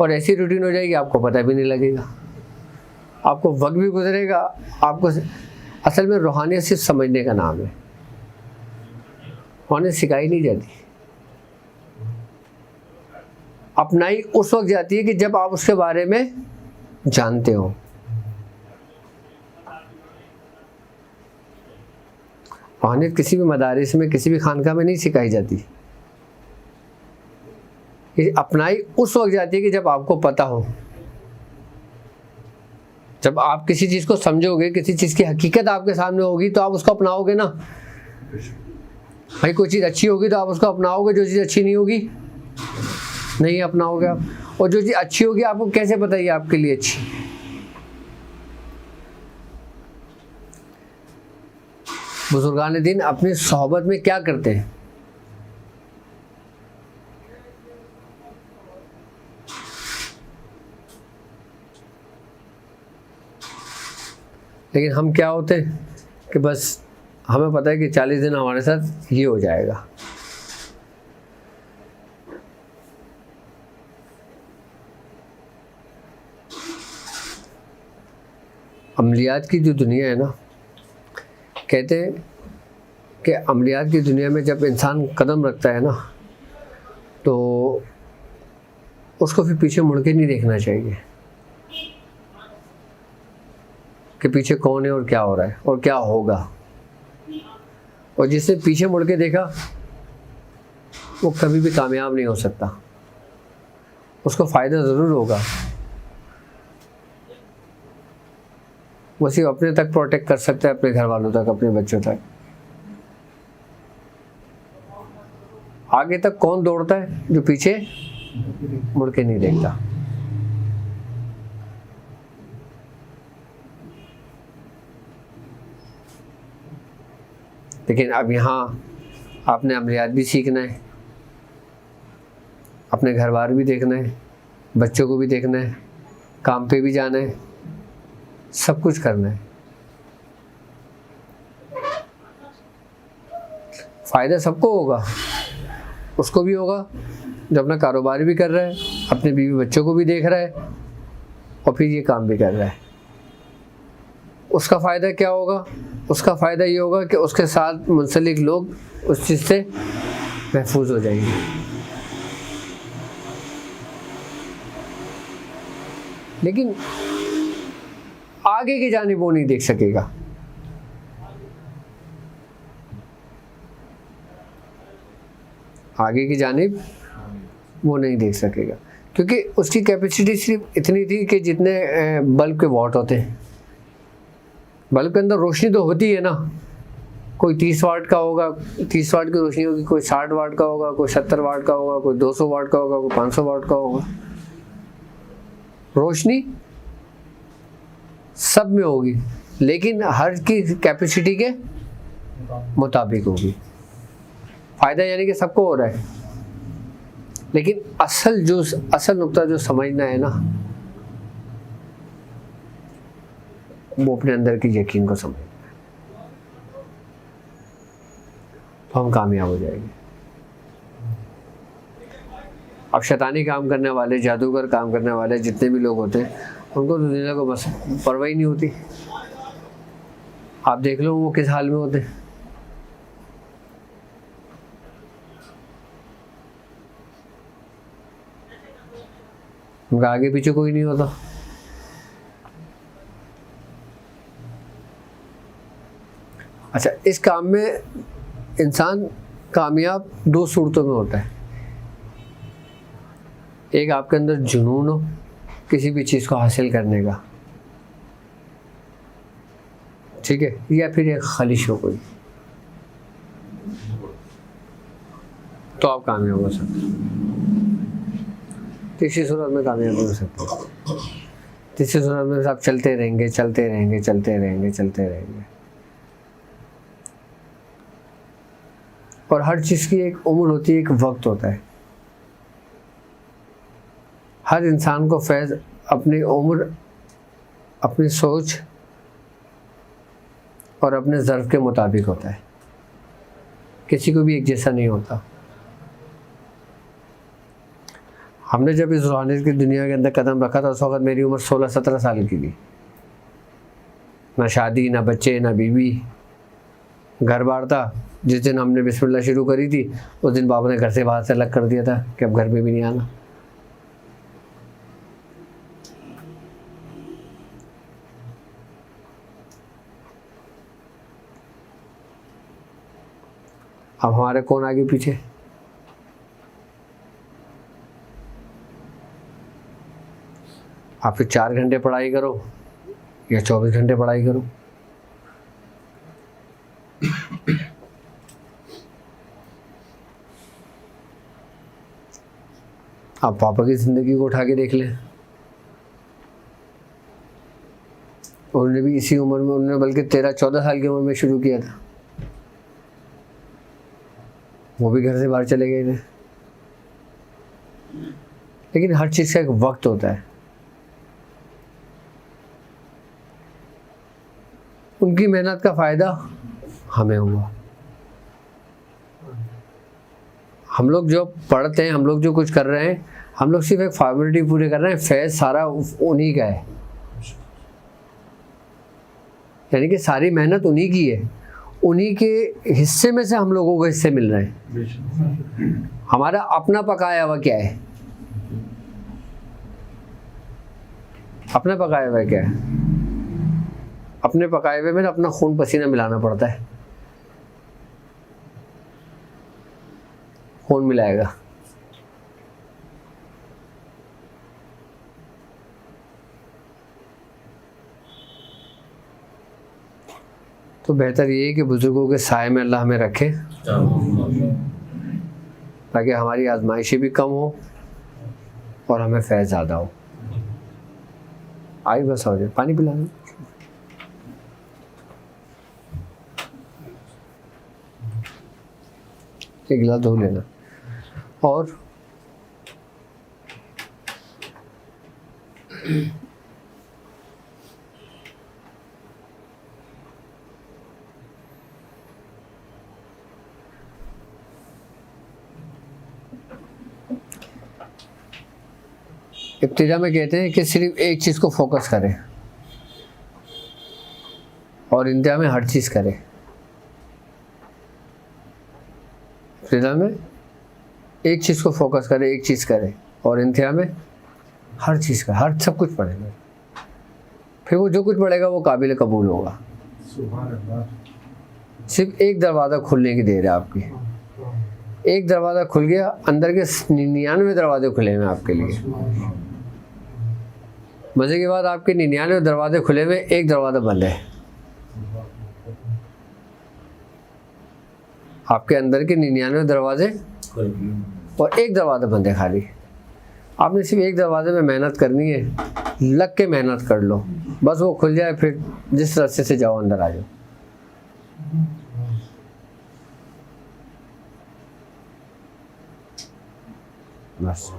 और ऐसी रूटीन हो जाएगी आपको पता भी नहीं लगेगा, आपको वक्त भी गुजरेगा। आपको असल में रूहानियत सिर्फ समझने का नाम है, रूहानियत सिखाई नहीं जाती। अपनाई उस वक्त जाती है कि जब आप उसके बारे में जानते हो। रूहानियत किसी भी मदारिस में, किसी भी खानका में नहीं सिखाई जाती। ये अपनाई उस वक्त जाती है कि जब आपको पता हो, जब आप किसी चीज़ को समझोगे, किसी चीज़ की हकीकत आपके सामने होगी तो आप उसको अपनाओगे ना। भाई कोई चीज़ अच्छी होगी तो आप उसको अपनाओगे, जो चीज़ अच्छी नहीं होगी नहीं अपनाओगे आप। और जो चीज़ अच्छी होगी आपको कैसे पता है आपके लिए अच्छी? बुजुर्गान दीन अपनी सोहबत में क्या करते हैं? लेकिन हम क्या होते हैं कि बस हमें पता है कि 40 दिन हमारे साथ ये हो जाएगा। अमलियात की जो दुनिया है ना, कहते हैं कि अमलियात की दुनिया में जब इंसान कदम रखता है ना, तो उसको फिर पीछे मुड़ के नहीं देखना चाहिए कि पीछे कौन है और क्या हो रहा है और क्या होगा। और जिसने पीछे मुड़ के देखा वो कभी भी कामयाब नहीं हो सकता। उसको फ़ायदा ज़रूर होगा, वो सिर्फ अपने तक प्रोटेक्ट कर सकता है, अपने घर वालों तक, अपने बच्चों तक। आगे तक कौन दौड़ता है? जो पीछे मुड़ के नहीं देखता। लेकिन अब यहाँ आपने अमलियात भी सीखना है, अपने घर बार भी देखना है, बच्चों को भी देखना है, काम पे भी जाना है, सब कुछ करना है। फ़ायदा सबको होगा, उसको भी होगा जो अपना कारोबार भी कर रहा है, अपने बीवी बच्चों को भी देख रहा है और फिर ये काम भी कर रहा है। उसका फ़ायदा क्या होगा? उसका फ़ायदा ये होगा कि उसके साथ मुंसलिक लोग उस चीज़ से महफूज हो जाएंगे। लेकिन आगे की जानिब वो नहीं देख सकेगा। आगे की जानिब वो नहीं देख सकेगा, क्योंकि उसकी कैपेसिटी सिर्फ इतनी थी कि जितने बल्ब के वाट होते हैं। बल्ब के अंदर रोशनी तो होती है ना, कोई 30 वाट का होगा, 30 वाट की रोशनी होगी, कोई 60 वाट का होगा, कोई 70 वाट का होगा, कोई 200 वाट का होगा, कोई 500 वाट का होगा। रोशनी सब में होगी, लेकिन हर की कैपेसिटी के मुताबिक होगी। फ़ायदा यानी कि सबको हो रहा है, लेकिन असल नुक्ता जो समझना है ना, वो अपने अंदर की यकीन को समझना है, तो हम कामयाब हो जाएंगे। अब शैतानी काम करने वाले, जादूगर काम करने वाले जितने भी लोग होते हैं, उनको तो दुनिया को बस परवाह ही नहीं होती। आप देख लो वो किस हाल में होते हैं। उनका आगे पीछे कोई नहीं होता। अच्छा, इस काम में इंसान कामयाब दो सूरतों में होता है। एक आपके अंदर जुनून हो किसी भी चीज़ को हासिल करने का, ठीक है, या फिर एक खलिश हो कोई, तो आप कामयाब हो सकते हैं। तीसरी सूरत में कामयाब हो सकते हैं। तीसरी सूरत में आप चलते रहेंगे, चलते रहेंगे, चलते रहेंगे, चलते रहेंगे। और हर चीज़ की एक उम्र होती है, एक वक्त होता है। हर इंसान को फैज़ अपनी उम्र, अपनी सोच और अपने ज़र्फ़ के मुताबिक होता है। किसी को भी एक जैसा नहीं होता। हमने जब इस रूहानियत की दुनिया के अंदर कदम रखा था, उस वक्त मेरी उम्र 16-17 साल की थी। ना शादी, ना बच्चे, ना बीवी, घर बार था। जिस दिन हमने बिस्मिल्लाह शुरू करी थी, उस दिन बाबा ने घर से बाहर से अलग कर दिया था कि अब घर में भी नहीं आना। अब हमारे कौन आगे पीछे? आप फिर 4 घंटे पढ़ाई करो या 24 घंटे पढ़ाई करो, आप पापा की ज़िंदगी को उठा के देख लें। उन्होंने भी इसी उम्र में, उन्होंने बल्कि 13-14 साल की उम्र में शुरू किया था। वो भी घर से बाहर चले गए थे। लेकिन हर चीज़ का एक वक्त होता है। उनकी मेहनत का फ़ायदा हमें हुआ। हम लोग जो पढ़ते हैं, हम लोग जो कुछ कर रहे हैं, हम लोग सिर्फ एक फॉर्मेलिटी पूरी कर रहे हैं। फैज़ सारा उन्हीं का है, यानी कि सारी मेहनत उन्हीं की है। उन्हीं के हिस्से में से हम लोगों को हिस्से मिल रहे हैं। हमारा अपना पकाया हुआ क्या है? अपना पकाया हुआ क्या है? अपने पकाए हुए में अपना खून पसीना मिलाना पड़ता है। कौन मिलाएगा? तो बेहतर ये है कि बुजुर्गों के साए में अल्लाह हमें रखे, ताकि हमारी आजमाइशें भी कम हो और हमें फैज़ ज़्यादा हो। आई बस हो जाए, पानी पिलाना, एक गिलास धो लेना। और इब्तिदा में कहते हैं कि सिर्फ एक चीज़ को फोकस करें। और इंतहा में हर चीज़ करे। इब्तिदा में एक चीज़ को फोकस करे, एक चीज़ करे, और इंतहा में हर चीज़ का, हर सब कुछ पढ़ेगा। फिर वो जो कुछ पढ़ेगा वो काबिल कबूल होगा। सिर्फ एक दरवाज़ा खुलने की देर है आपकी। एक दरवाज़ा खुल गया, अंदर के 99 दरवाजे खुले हैं आपके लिए। मज़े की बात, आपके 99 दरवाजे खुले हुए, एक दरवाज़ा बंद है। आपके अंदर के 99 दरवाजे और एक दरवाज़ा बंद है खाली। आपने सिर्फ एक दरवाजे में मेहनत करनी है, लग के मेहनत कर लो, बस वो खुल जाए, फिर जिस रास्ते से जाओ अंदर आ जाओ। बस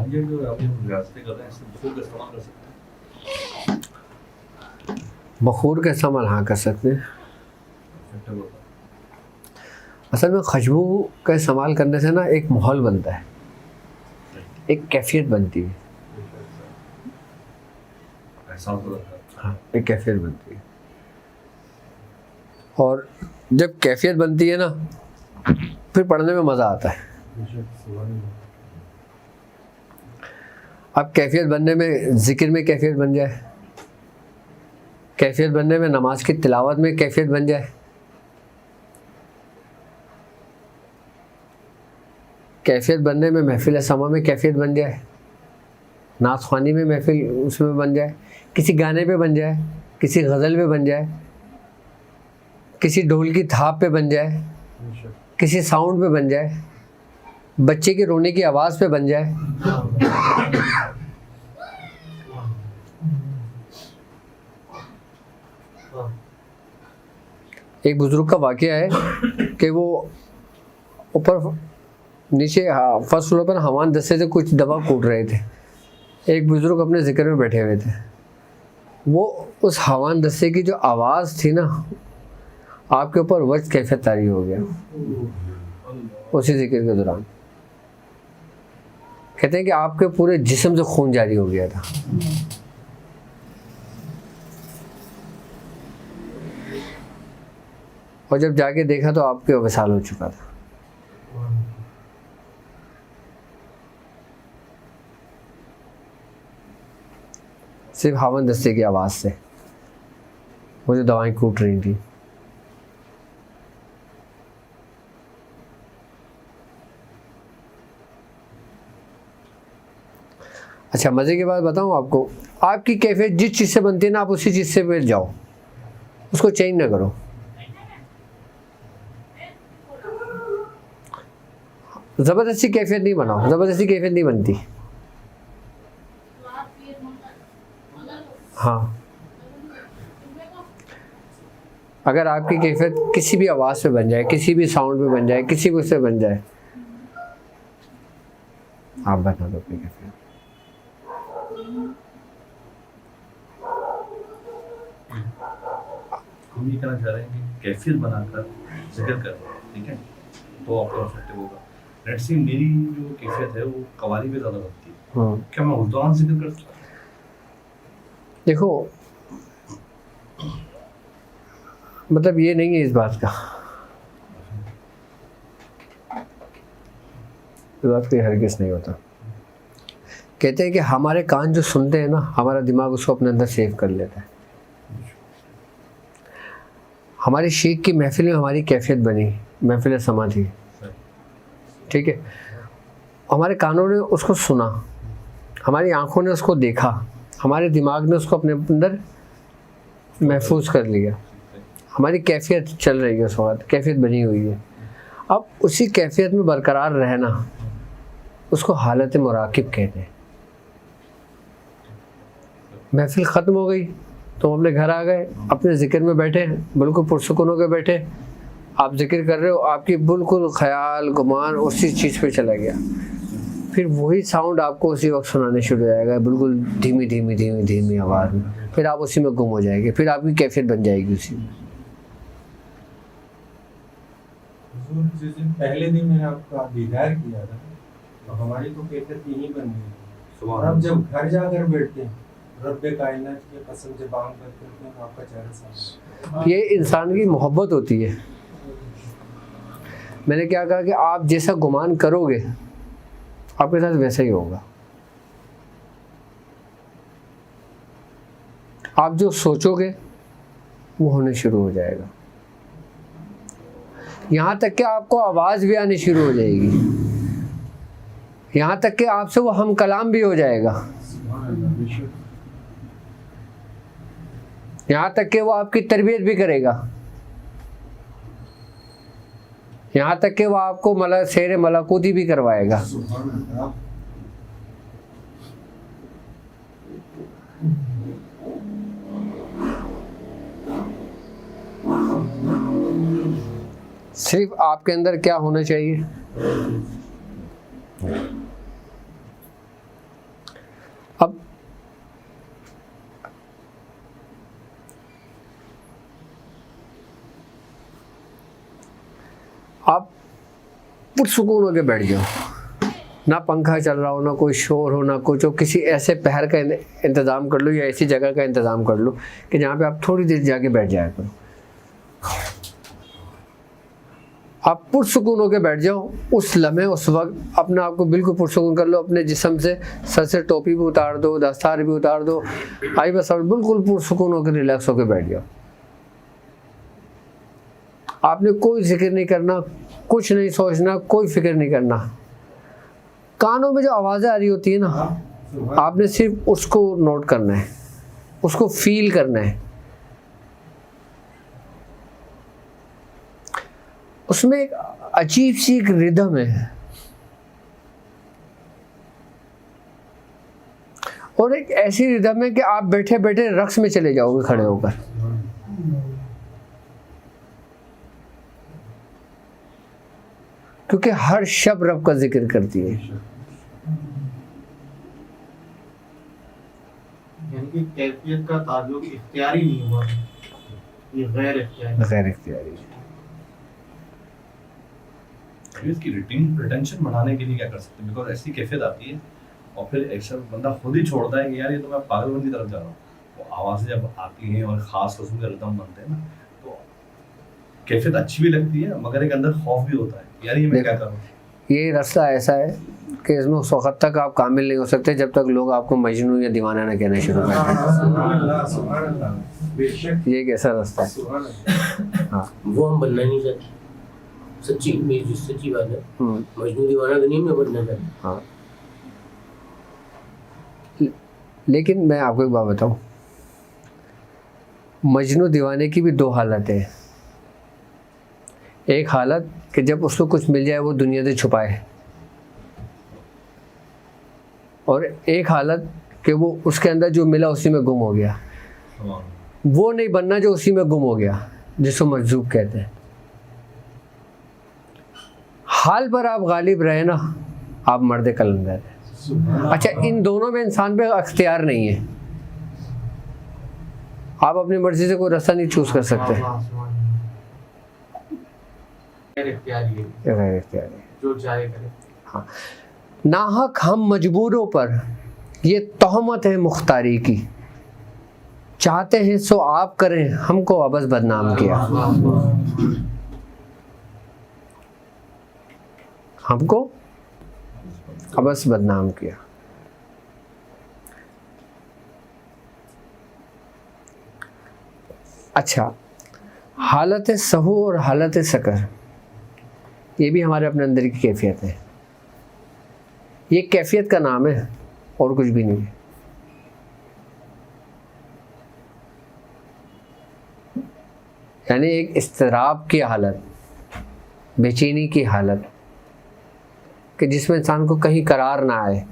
ये जो अभी हम रास्ते कर रहे हैं, इससे बखूर का इस्तेमाल कर सकते हैं। बखूर का इस्तेमाल हाँ कर सकते हैं। इफेक्टिव होता है। असल में खुशबू का इस्तेमाल करने से ना एक माहौल बनता है, एक कैफियत बनती है। एहसास होता है। हाँ, एक कैफियत बनती है। और जब कैफियत बनती है ना, फिर पढ़ने में मज़ा आता है। अब कैफियत बनने में ज़िक्र में कैफियत बन जाए, कैफियत बनने में नमाज की तिलावत में कैफियत बन जाए, कैफियत बनने में महफिल समा में कैफियत बन जाए, नात ख़्वानी में महफिल उसमें बन जाए, किसी गाने पे बन जाए, किसी गज़ल पे बन जाए, किसी ढोल की थाप पे बन जाए, किसी साउंड पे बन जाए, बच्चे के रोने की आवाज़ पे बन जाए। एक बुज़ुर्ग का वाक़या है कि वो ऊपर नीचे फर्स्ट फ्लोर पर हवान दस्ते से कुछ दवा कूट रहे थे। एक बुज़ुर्ग अपने ज़िक्र में बैठे हुए थे। वो उस हवान दस्ते की जो आवाज़ थी ना, आपके ऊपर वज्द कैफियत तारी हो गया उसी ज़िक्र के दौरान। कहते हैं कि आपके पूरे जिस्म से खून जारी हो गया था। और जब जाके देखा तो आपके विसाल हो चुका था। सिर्फ हवन दस्ते की आवाज़ से वो जो दवाएं कूट रही थी। अच्छा, मज़े की बात बताऊं आपको, आपकी कैफियत जिस चीज़ से बनती है ना, आप उसी चीज़ से फिर जाओ, उसको चेंज ना करो। ज़बरदस्ती कैफियत नहीं बनाओ, ज़बरदस्ती कैफियत नहीं बनती। हाँ, अगर आपकी कैफियत किसी भी आवाज़ पे बन जाए, किसी भी साउंड पे बन जाए, किसी भी उससे बन जाए, आप बना दो अपनी कैफियत। हम ये कहना चाह रहे हैं कि कैफियत बनाकर जिक्र कर, ठीक है, तो आपका इफेक्टिव होगा। लेट्स सी मेरी जो कैफियत है वो कवाली पे ज़्यादा बनती है, क्या मैं उस दौरान जिक्र कर सकता हूँ? देखो, मतलब ये नहीं है इस बात का, इस बात कोई हरगिज़ नहीं होता। कहते हैं कि हमारे कान जो सुनते हैं ना, हमारा दिमाग उसको अपने अंदर सेव कर लेता है। हमारी शेख की महफिल में हमारी कैफियत बनी, महफिल समा थी, ठीक है, हमारे कानों ने उसको सुना, हमारी आंखों ने उसको देखा, हमारे दिमाग ने उसको अपने अंदर महफूज कर लिया, हमारी कैफियत चल रही है, उस वक्त कैफियत बनी हुई है। अब उसी कैफियत में बरकरार रहना, उसको हालत मुराकिब कहते हैं। महफिल ख़त्म हो गई तो हम अपने घर आ गए, अपने ज़िक्र में बैठे, बिल्कुल पुरसुकून होकर बैठे, आप जिक्र कर रहे हो, आपकी बिल्कुल ख्याल गुमान उसी चीज़ पे चला गया, फिर वही साउंड आपको उसी वक्त सुनाने शुरू हो जाएगा, बिल्कुल धीमी धीमी धीमी धीमी आवाज़ में, फिर आप उसी में गुम हो जाएंगे, फिर आपकी कैफियत बन जाएगी उसी में। जिस दिन पहले दिन मैंने आपका दीदार किया था, तो हमारी तो कैफियत यही बन गई है। सुभान और अब अल्लाह। जब घर जाकर बैठते हैं, रब्बे कायनात के कसम से बांग करते हैं, तो आपका चेहरा सामने। ये इंसान की मोहब्बत होती है। मैंने क्या कहा कि आप जैसा गुमान करोगे आपके साथ वैसा ही होगा। आप जो सोचोगे वो होने शुरू हो जाएगा। यहाँ तक कि आपको आवाज़ भी आनी शुरू हो जाएगी, यहाँ तक कि आपसे वो हम कलाम भी हो जाएगा, यहाँ तक कि वो आपकी तरबियत भी करेगा, यहाँ तक कि वो आपको शेर मलाकुती भी करवाएगा। सिर्फ आपके अंदर क्या होना चाहिए? अब आप पुरसुकून होकर बैठ जाओ, ना पंखा चल रहा हो, ना कोई शोर हो, ना कुछ हो। किसी ऐसे पहर का इंतज़ाम कर लो या ऐसी जगह का इंतज़ाम कर लो कि जहाँ पे आप थोड़ी देर जाके बैठ जाया करो। आप पुरसुकून होकर बैठ जाओ। उस लम्हे, उस वक्त अपने आप को बिल्कुल पुरसुकून कर लो। अपने जिस्म से, सर से टोपी भी उतार दो, दस्तार भी उतार दो, आई बस बिल्कुल पुरसुकून होकर रिलैक्स होकर बैठ जाओ। आपने कोई जिक्र नहीं करना, कुछ नहीं सोचना, कोई फिक्र नहीं करना। कानों में जो आवाज़ें आ रही होती है ना, आपने सिर्फ उसको नोट करना है, उसको फील करना है। उसमें एक अजीब सी एक रिदम है और एक ऐसी रिदम है कि आप बैठे बैठे रक्स में चले जाओगे खड़े होकर। क्योंकि हर शब्द रब का जिक्र करती है। यानी कि कैफियत का ताल्लुक इख्तियारी नहीं हुआ, ये गैर इख्तियारी। गैर इख्तियारी। इसकी रिटेंशन बढ़ाने के लिए क्या कर सकते हैं? बिकॉज ऐसी कैफियत आती है और फिर ऐसा बंदा खुद ही छोड़ता है कि यार ये तो मैं पागलपन की तरफ जा रहा हूँ। वो आवाज़ें जब आती हैं और ख़ास किस्म के रिदम बनते हैं ना, तो कैफियत अच्छी भी लगती है मगर एक अंदर खौफ भी होता है, यार ये मैं क्या करूँ। ये रास्ता ऐसा है कि इसमें उस वक्त तक आप कामिल नहीं हो सकते जब तक लोग आपको मजनू या दीवाना ना कहना शुरू कर दें। ये एक ऐसा रास्ता है। हाँ, वो हम बनना नहीं चाहते। सच्ची, मेरी सच्ची बात है। मजनू दीवाना तो नहीं मैं बनना चाहता। हाँ, लेकिन मैं आपको एक बात बताऊं, मजनू दीवाने की भी दो हालतें हैं। एक हालत कि जब उसको कुछ मिल जाए वो दुनिया से छुपाए, और एक हालत कि वो उसके अंदर जो मिला उसी में गुम हो गया। वो नहीं बनना जो उसी में गुम हो गया, जिसको मजजूब कहते हैं। हाल पर आप गालिब रहे ना, आप मर्द कलंदर हैं। अच्छा, इन दोनों में इंसान पे अख्तियार नहीं है। आप अपनी मर्जी से कोई रास्ता नहीं चूज कर सकते। गैर इख्तियारी है, गैर इख्तियारी। जो चाहे करे। हाँ, नाहक हम मजबूरों पर ये तोहमत है मुख्तारी की, चाहते हैं सो आप करें हमको अबस बदनाम किया। हमको अबस बदनाम किया। अच्छा, हालत सहू और हालत सकर, ये भी हमारे अपने अंदर की कैफियत है। ये कैफियत का नाम है और कुछ भी नहीं है। यानी एक इस्तराब की हालत, बेचैनी की हालत, कि जिसमें इंसान को कहीं करार ना आए।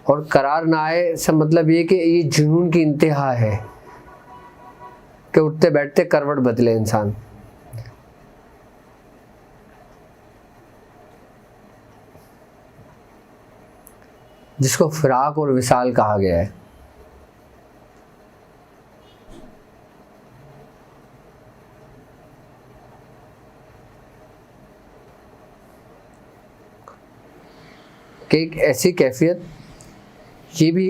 और करार ना आए इसका मतलब ये कि ये जुनून की इंतहा है कि उठते बैठते करवट बदले इंसान। जिसको फिराक और विसाल कहा गया है। कि एक ऐसी कैफियत, ये भी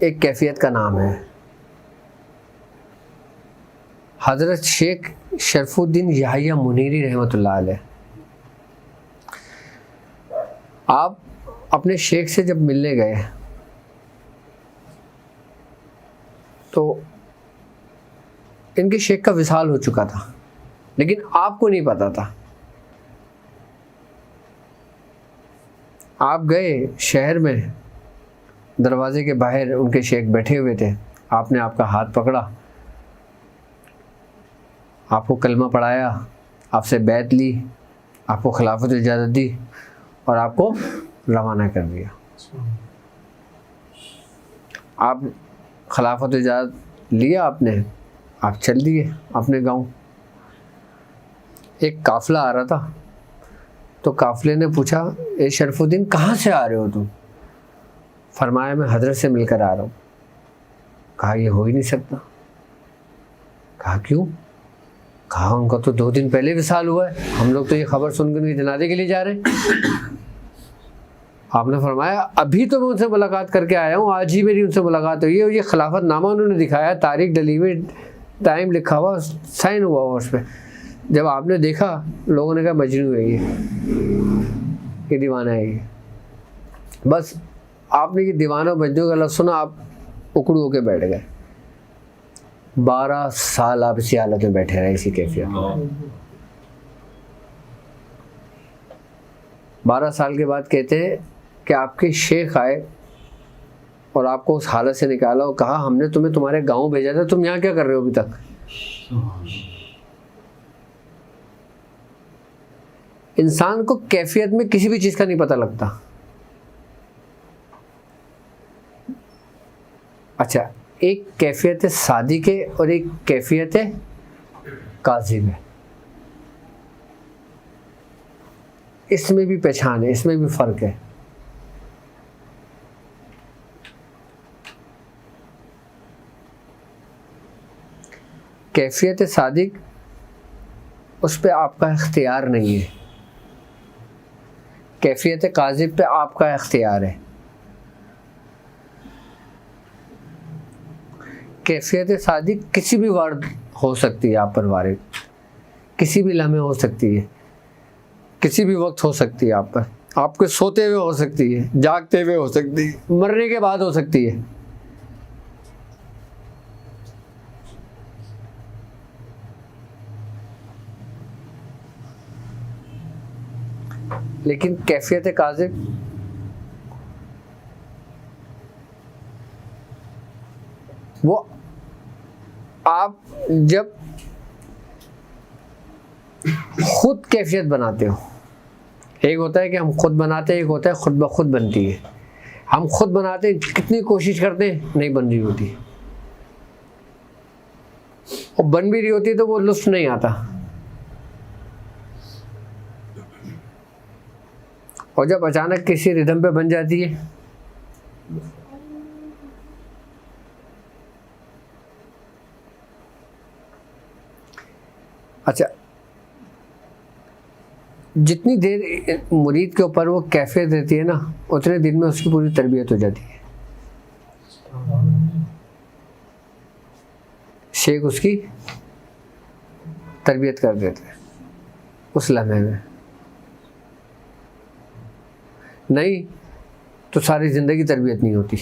एक कैफियत का नाम है। हज़रत शेख शरफुद्दीन याहिया मुनीरी रहमतुल्लाह अलैह, आप अपने शेख से जब मिलने गए तो इनके शेख का विसाल हो चुका था, लेकिन आपको नहीं पता था। आप गए शहर में, दरवाजे के बाहर उनके शेख बैठे हुए थे, आपने आपका हाथ पकड़ा, आपको कलमा पढ़ाया, आपसे बैत ली, आपको खिलाफत इजाज़त दी और आपको रवाना कर दिया। आप खिलाफत इजाज़त लिया आपने, आप चल दिए अपने गांव। एक काफ़िला आ रहा था, तो काफ़िले ने पूछा, ए शरफुद्दीन कहाँ से आ रहे हो तुम? फरमाया मैं हज़रत से मिलकर आ रहा हूँ। कहा ये हो ही नहीं सकता। कहा क्यों? कहा उनका तो 2 दिन पहले विसाल हुआ है, हम लोग तो ये खबर सुनकर उनके जनाजे के लिए जा रहे हैं। आपने फरमाया अभी तो मैं उनसे मुलाकात करके आया हूँ, आज ही मेरी उनसे मुलाकात हुई है। ये खिलाफतनामा उन्होंने दिखाया, तारीख डली हुई, टाइम लिखा हुआ, साइन हुआ हुआ उस पर। जब आपने देखा, लोगों ने कहा मजनू है ये दीवाना है ये। बस आपने ये दीवाना मजनू का लफ्ज़ सुना, आप उकड़ू होके बैठ गए। 12 साल आप इसी हालत में बैठे रहे, इसी कैफियत में। 12 साल के बाद कहते हैं कि आपके शेख आए और आपको उस हालत से निकाला और कहा हमने तुम्हें तुम्हारे गांव भेजा था, तुम यहाँ क्या कर रहे हो अभी तक? इंसान को कैफियत में किसी भी चीज़ का नहीं पता लगता। अच्छा, एक कैफियत सादिक है और एक कैफियत काज़िब है। इसमें भी पहचान है, इसमें भी फ़र्क है। कैफियत सादिक, उस पर आपका इख्तियार नहीं है। कैफियत काज़िब पे आपका इख्तियार है। कैफियत सादिक किसी भी वक्त हो सकती है आप पर वारिद, किसी भी लम्हे हो सकती है, किसी भी वक्त हो सकती है आप पर। आपके सोते हुए हो सकती है, जागते हुए हो सकती है, मरने के बाद हो सकती है। लेकिन कैफियत काज़िब, वो आप जब खुद कैफियत बनाते हो। एक होता है कि हम खुद बनाते हैं, एक होता है खुद ब खुद बनती है। हम खुद बनाते हैं, कितनी कोशिश करते हैं, नहीं बन रही होती, और बन भी रही होती है तो वो लुत्फ नहीं आता। और जब अचानक किसी रिदम पे बन जाती है, अच्छा, जितनी देर मुरीद के ऊपर वो कैफियत रहती है ना, उतने दिन में उसकी पूरी तरबियत हो जाती है। शेख उसकी तरबियत कर देते हैं उस लम्हे में। नहीं तो सारी ज़िंदगी तरबियत नहीं होती।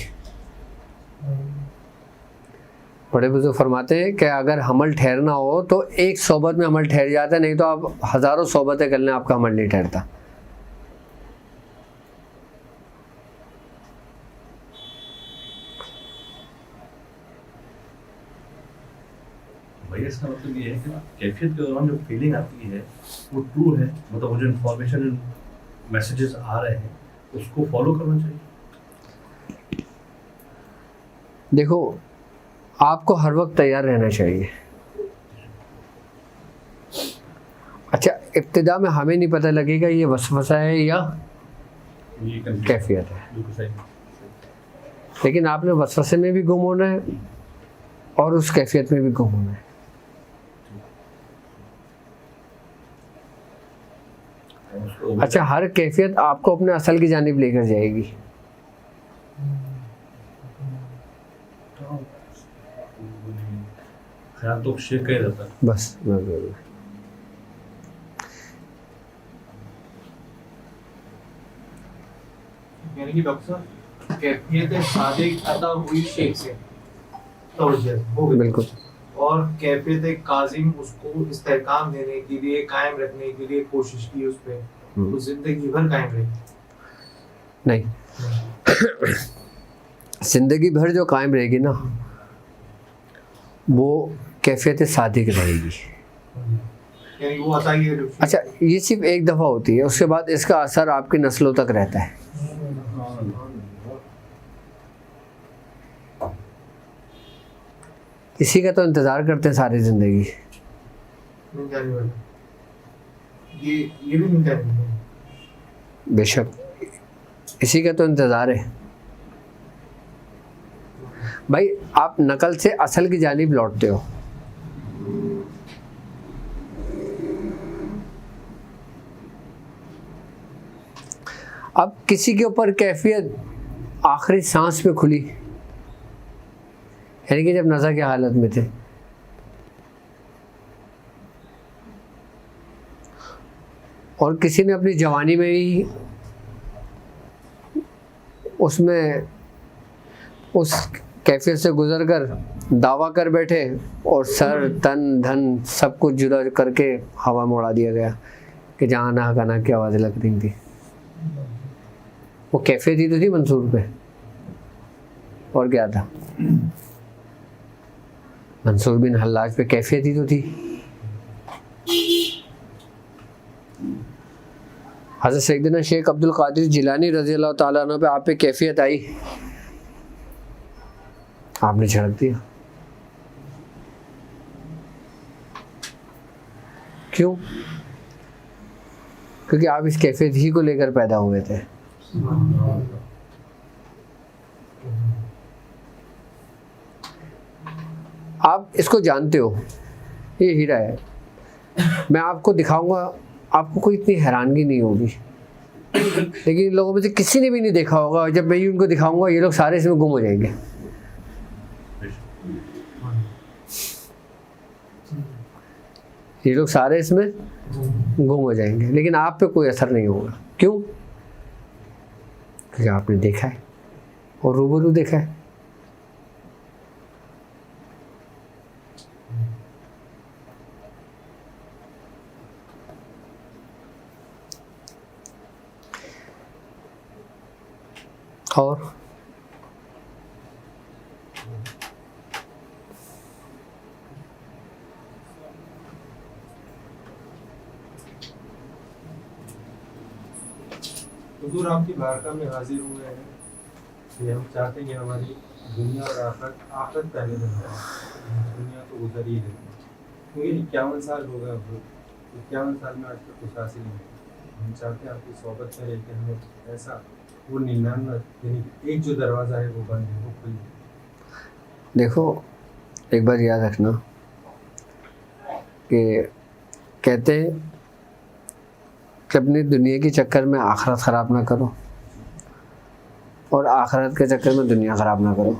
बड़े बुजुर्ग फरमाते हैं कि अगर हमल ठहरना हो तो एक सोबत में हमल ठहर जाता है, नहीं तो आप हज़ारों सोबतें कर लें, आपका हमल नहीं ठहरता। भैया इसका मतलब ये है कि कैफियत के दौरान जो फीलिंग आती है वो ट्रू है, मतलब वो जो इन्फॉर्मेशन मैसेजेस आ रहे हैं उसको फॉलो करना चाहिए। देखो, आपको हर वक्त तैयार रहना चाहिए। अच्छा, इब्तिदा में हमें नहीं पता लगेगा ये वसवसा है या कैफियत है, लेकिन आपने वसवसे में भी गुम होना है और उस कैफियत में भी गुम होना है। उसको over अच्छा, हर कैफियत आपको अपने असल की जानिब लेकर जाएगी। ख्याल तो शेख का ही रहता है। बस यानी कि डॉक्टर साहब कैफियत सादिक अता हुई शेख से तवज्जो हो गई। बिल्कुल। और कैफियत काजिम उसको इस्तेहकाम देने के लिए, कायम रखने के लिए कोशिश की उस पे, तो जिंदगी भर कायम रही नहीं। जिंदगी भर जो कायम रहेगी ना, वो कैफियत सादिक रहेगी। यानी वो अता ही है जो अच्छा, ये सिर्फ एक दफ़ा होती है, उसके बाद इसका असर आपकी नस्लों तक रहता है। इसी का तो इंतज़ार करते हैं सारी ज़िंदगी। नहीं जाने वाला। ये भी नहीं जाने वाला। बेशक, इसी का तो इंतज़ार है भाई। आप नकल से असल की जानिब लौटते हो। अब किसी के ऊपर कैफियत आखिरी सांस पे खुली, यानी कि जब नज़ा की हालत में थे, और किसी ने अपनी जवानी में ही उसमें उस कैफियत से गुजर कर दावा कर बैठे और सर तन धन सब कुछ जुदा करके हवा में उड़ा दिया गया कि जहाँ ना गाना की आवाज़ें लग रही थी। वो कैफियत ही तो थी मंसूर पे, और क्या था? मंसूर बिन हल्लाज पे कैफियत ही तो थी। हज़रत सैयदना शेख अब्दुल कादिर जिलानी रज़ी अल्लाह ताला अन्हु पे आप पे कैफियत आई, आपने झड़क दिया। क्यों? क्योंकि आप इस कैफियत ही को लेकर पैदा हुए थे। आप इसको जानते हो, ये हीरा है। मैं आपको दिखाऊंगा, आपको कोई इतनी हैरानगी नहीं होगी, लेकिन इन लोगों में से किसी ने भी नहीं देखा होगा। जब मैं उनको दिखाऊंगा, ये लोग सारे इसमें गुम हो जाएंगे। ये लोग सारे इसमें गुम हो जाएंगे, लेकिन आप पे कोई असर नहीं होगा। क्यों? क्योंकि आपने देखा है और रूबरू देखा है। और हुजूर आपकी बारगाह में हाजिर हुए हैं कि हम चाहते हैं कि हमारी दुनिया और आखिरत पहले बनता है। दुनिया तो गुजर ही रही है, क्योंकि 51 साल हो गए। 51 साल में आज तक कुछ हासिल नहीं है। हम चाहते हैं आपकी सोबत में लेके हमें ऐसा वो 99 यानी एक जो दरवाज़ा है वो बंद है, वो खुल जाए। देखो, एक बार याद रखना कि कहते हैं कि अपनी दुनिया के चक्कर में आखिरत ख़राब ना करो और आखिरत के चक्कर में दुनिया ख़राब ना करो।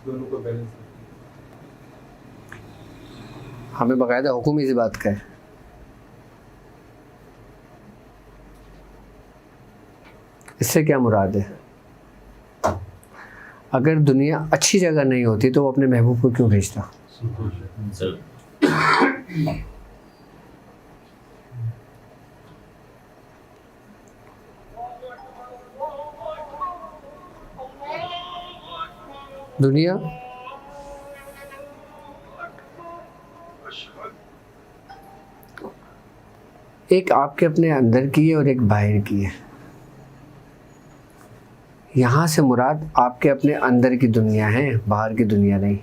दोनों को बैलेंस हमें बाकायदा हुक्म इसी बात का है। इससे क्या मुराद है? अगर दुनिया अच्छी जगह नहीं होती तो वो अपने महबूब को क्यों भेजता? दुनिया एक आपके अपने अंदर की है और एक बाहर की है। यहाँ से मुराद आपके अपने अंदर की दुनिया है, बाहर की दुनिया नहीं।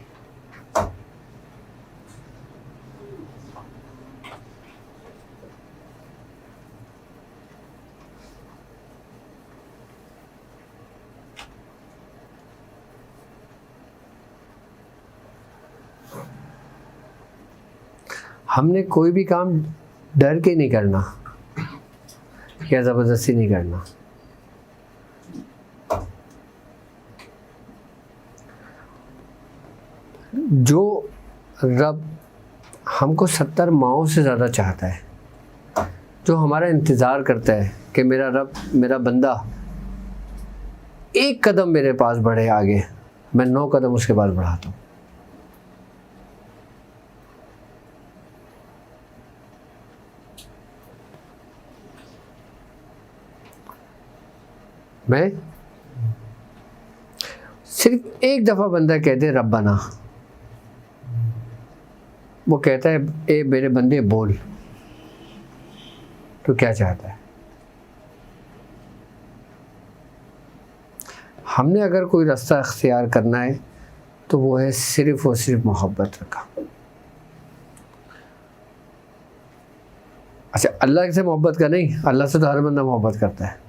हमने कोई भी काम डर के नहीं करना या ज़बरदस्ती नहीं करना। जो रब हमको 70 माओं से ज़्यादा चाहता है, जो हमारा इंतज़ार करता है कि मेरा रब, मेरा बंदा एक कदम मेरे पास बढ़े आगे, मैं 9 कदम उसके पास बढ़ाता हूँ। मैं सिर्फ एक दफ़ा बंदा कहते रब्बाना, वो कहता है ए मेरे बंदे बोल, तो क्या चाहता है। हमने अगर कोई रास्ता अख्तियार करना है तो वो है सिर्फ और सिर्फ मोहब्बत का। अच्छा, अल्लाह से मोहब्बत का नहीं, अल्लाह से तो हर बंदा मोहब्बत करता है,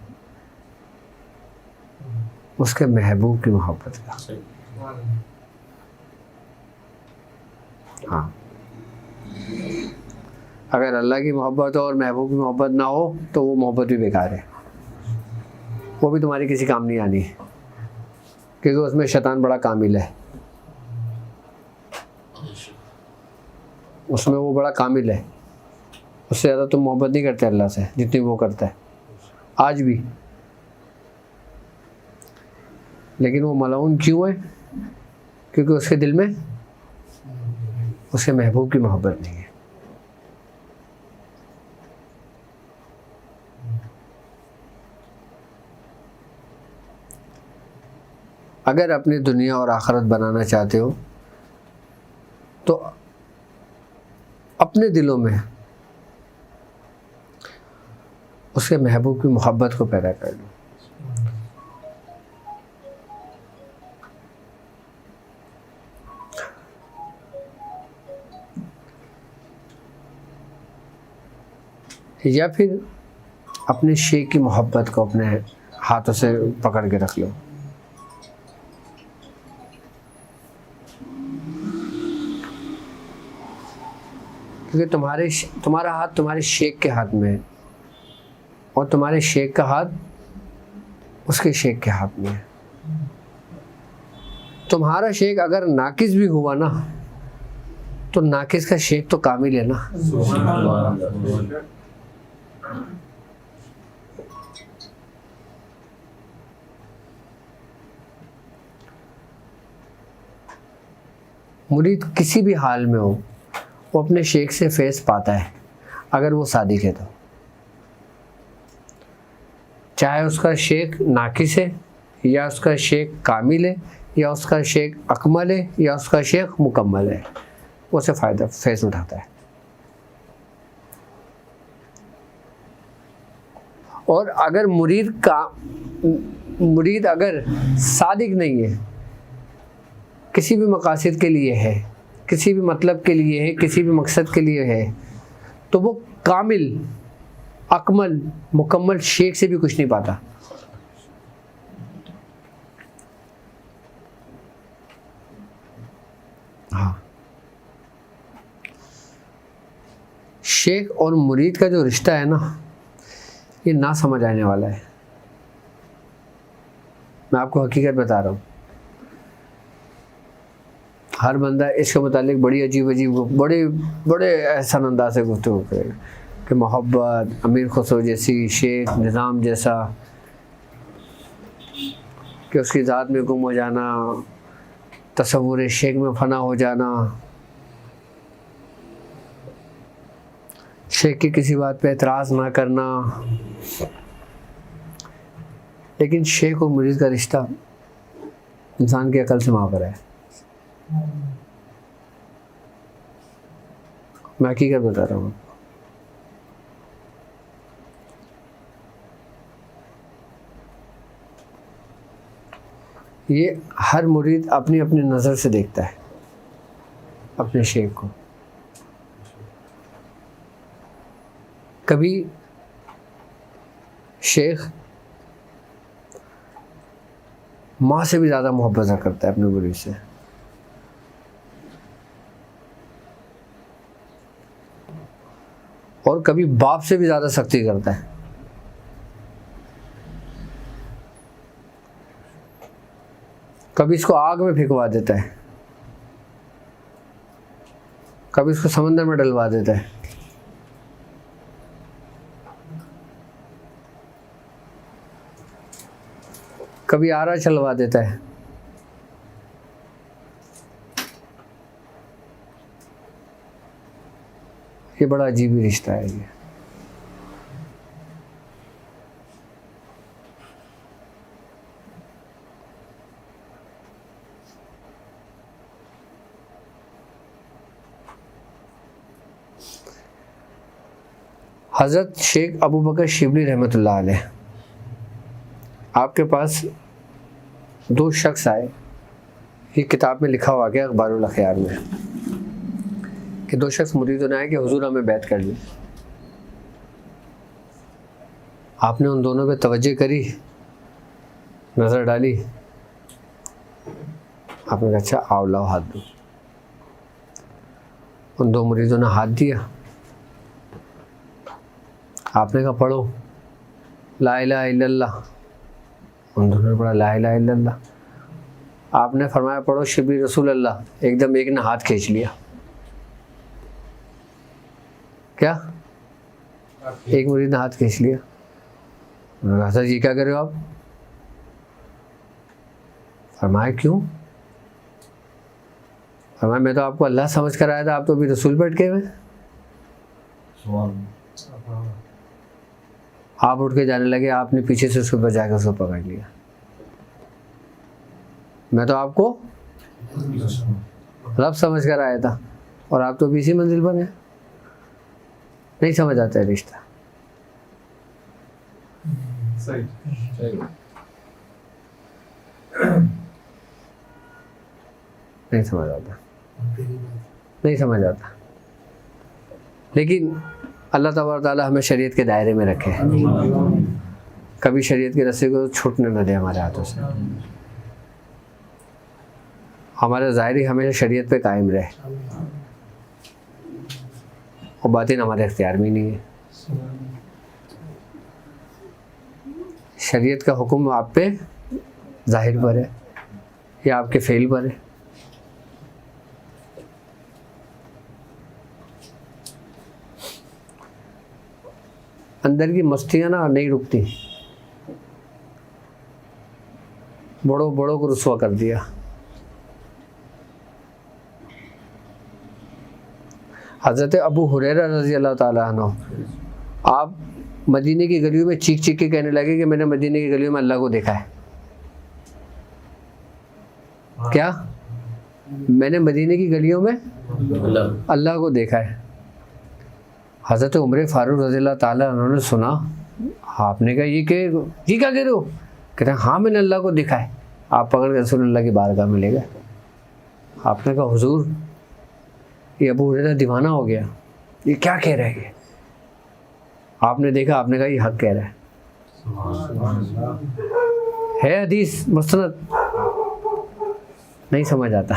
उसके महबूब की मोहब्बत का। हाँ, अगर अल्लाह की मोहब्बत हो और महबूब की मोहब्बत ना हो तो वो मोहब्बत भी बेकार है, वो भी तुम्हारी किसी काम नहीं आनी, क्योंकि उसमें शैतान बड़ा कामिल है, उसमें वो बड़ा कामिल है। उससे ज़्यादा तुम मोहब्बत नहीं करते अल्लाह से जितनी वो करता है आज भी। लेकिन वो मलाउन क्यों है? क्योंकि उसके दिल में उसके महबूब की मोहब्बत नहीं है। अगर अपनी दुनिया और आखिरत बनाना चाहते हो तो अपने दिलों में उसके महबूब की मोहब्बत को पैदा कर लो। या फिर अपने शेख की मोहब्बत को अपने हाथों से पकड़ के रख लो। क्योंकि तुम्हारा हाथ तुम्हारे शेख के हाथ में है और तुम्हारे शेख का हाथ उसके शेख के हाथ में है। तुम्हारा शेख अगर नाकिस भी हुआ ना तो नाकिस का शेख तो कामिल है ना। मुरीद किसी भी हाल में हो वो अपने शेख से फैज़ पाता है अगर वो सादिक है तो, चाहे उसका शेख नाकिस है या उसका शेख कामिल है या उसका शेख अकमल है या उसका शेख मुकम्मल है, वो से फ़ायदा फैज़ उठाता है। और अगर मुरीद अगर सादिक नहीं है, किसी भी मकासद के लिए है, किसी भी मतलब के लिए है, किसी भी मकसद के लिए है, तो वो कामिल अकमल मुकम्मल शेख से भी कुछ नहीं पाता। हाँ, शेख और मुरीद का जो रिश्ता है ना, ये ना समझ आने वाला है। मैं आपको हकीकत बता रहा हूँ। हर बंदा इसके मुतालिक बड़ी अजीब बड़े एहसान अंदाज से गुफ्तगू करेगा कि मोहब्बत, अमीर खुसरो जैसी, शेख निज़ाम जैसा, कि उसकी ज़ात में गुम हो जाना, तसव्वुर शेख में फना हो जाना, शेख की किसी बात पे एतराज़ ना करना। लेकिन शेख और मुरीद का रिश्ता इंसान की अकल से मावर है। मैं हकीकत बता रहा हूँ। ये हर मुरीद अपनी अपनी नज़र से देखता है अपने शेख को। कभी शेख माँ से भी ज़्यादा मोहब्बत करता है अपने मुरीद से। और कभी बाप से भी ज़्यादा सख्ती करता है। कभी इसको आग में फेंकवा देता है, कभी इसको समंदर में डलवा देता है। कभी आरा चलवा देता है। ये बड़ा अजीब ही रिश्ता है ये। हज़रत शेख अबू बकर शिबली रहमतुल्लाह अलैह, आपके पास दो शख्स आए, ये किताब में लिखा हुआ गया अखबारुल अखयार में, कि दो शख्स मुरीदों ने आए कि हुजूर हमें बैत कर ली। आपने उन दोनों पे तवज्जो करी, नज़र डाली, आपने कहा अच्छा आओ लाओ हाथ दो। उन दो मुरीदों ने हाथ दिया, आपने कहा पढ़ो ला इलाहा इल्लल्लाह, उन दोनों ने पढ़ा ला इलाहा इल्लल्लाह। आपने फरमाया पढ़ो शिबली रसूल अल्लाह, एकदम एक ने हाथ खींच लिया। क्या? एक मुरीद ने हाथ खींच लिया। उन्होंने कहा सर जी क्या कर रहे हो आप? फरमाया क्यों? फरमाया मैं तो आपको अल्लाह समझ कर आया था, आप तो अभी रसूल पे अटके हुए। आप उठ के जाने लगे, आपने पीछे से उसको बचा के उसको पकड़ लिया। मैं तो आपको रब समझ कर आया था और आप तो अभी इसी मंजिल पर हैं। नहीं समझ आता है रिश्ता। सही। नहीं समझ आता, नहीं समझ आता। लेकिन अल्लाह तबारक ताला हमें शरीयत के दायरे में रखे, कभी शरीयत के रस्से को छूटने न दे हमारे हाथों से। हमारा ज़ाहिरी हमेशा शरीयत पे कायम रहे और बातिन हमारे इख्तियार में नहीं है। शरीयत का हुक्म आप पे ज़ाहिर पर है या आपके फ़ेल पर है। अंदर की मस्तियाँ ना नहीं रुकती, बड़ों बड़ों को रुसवा कर दिया। हज़रत अबू हुरैरा रज़ी अल्लाह ताला अन्हु, आप मदीने की गलियों में चीख चीख के कहने लगे कि मैंने मदीने की गलियों में अल्लाह को देखा है। क्या? मैंने मदीने की गलियों में अल्लाह को देखा है। हज़रत उमर फ़ारूक रज़ी अल्लाह ताला अन्हु ने सुना, आपने कहा ये क्या कह रहे हो? कहते हैं हाँ मैंने अल्लाह को देखा है। आप पकड़ के रसूलुल्लाह की बारगाह में ले गए। आपने कहा हुजूर ये अबू हुरैरा दीवाना हो गया, ये क्या कह रहा है ये? आपने देखा, आपने कहा ये हक कह रहा है हदीस मुस्तनद। नहीं समझ आता।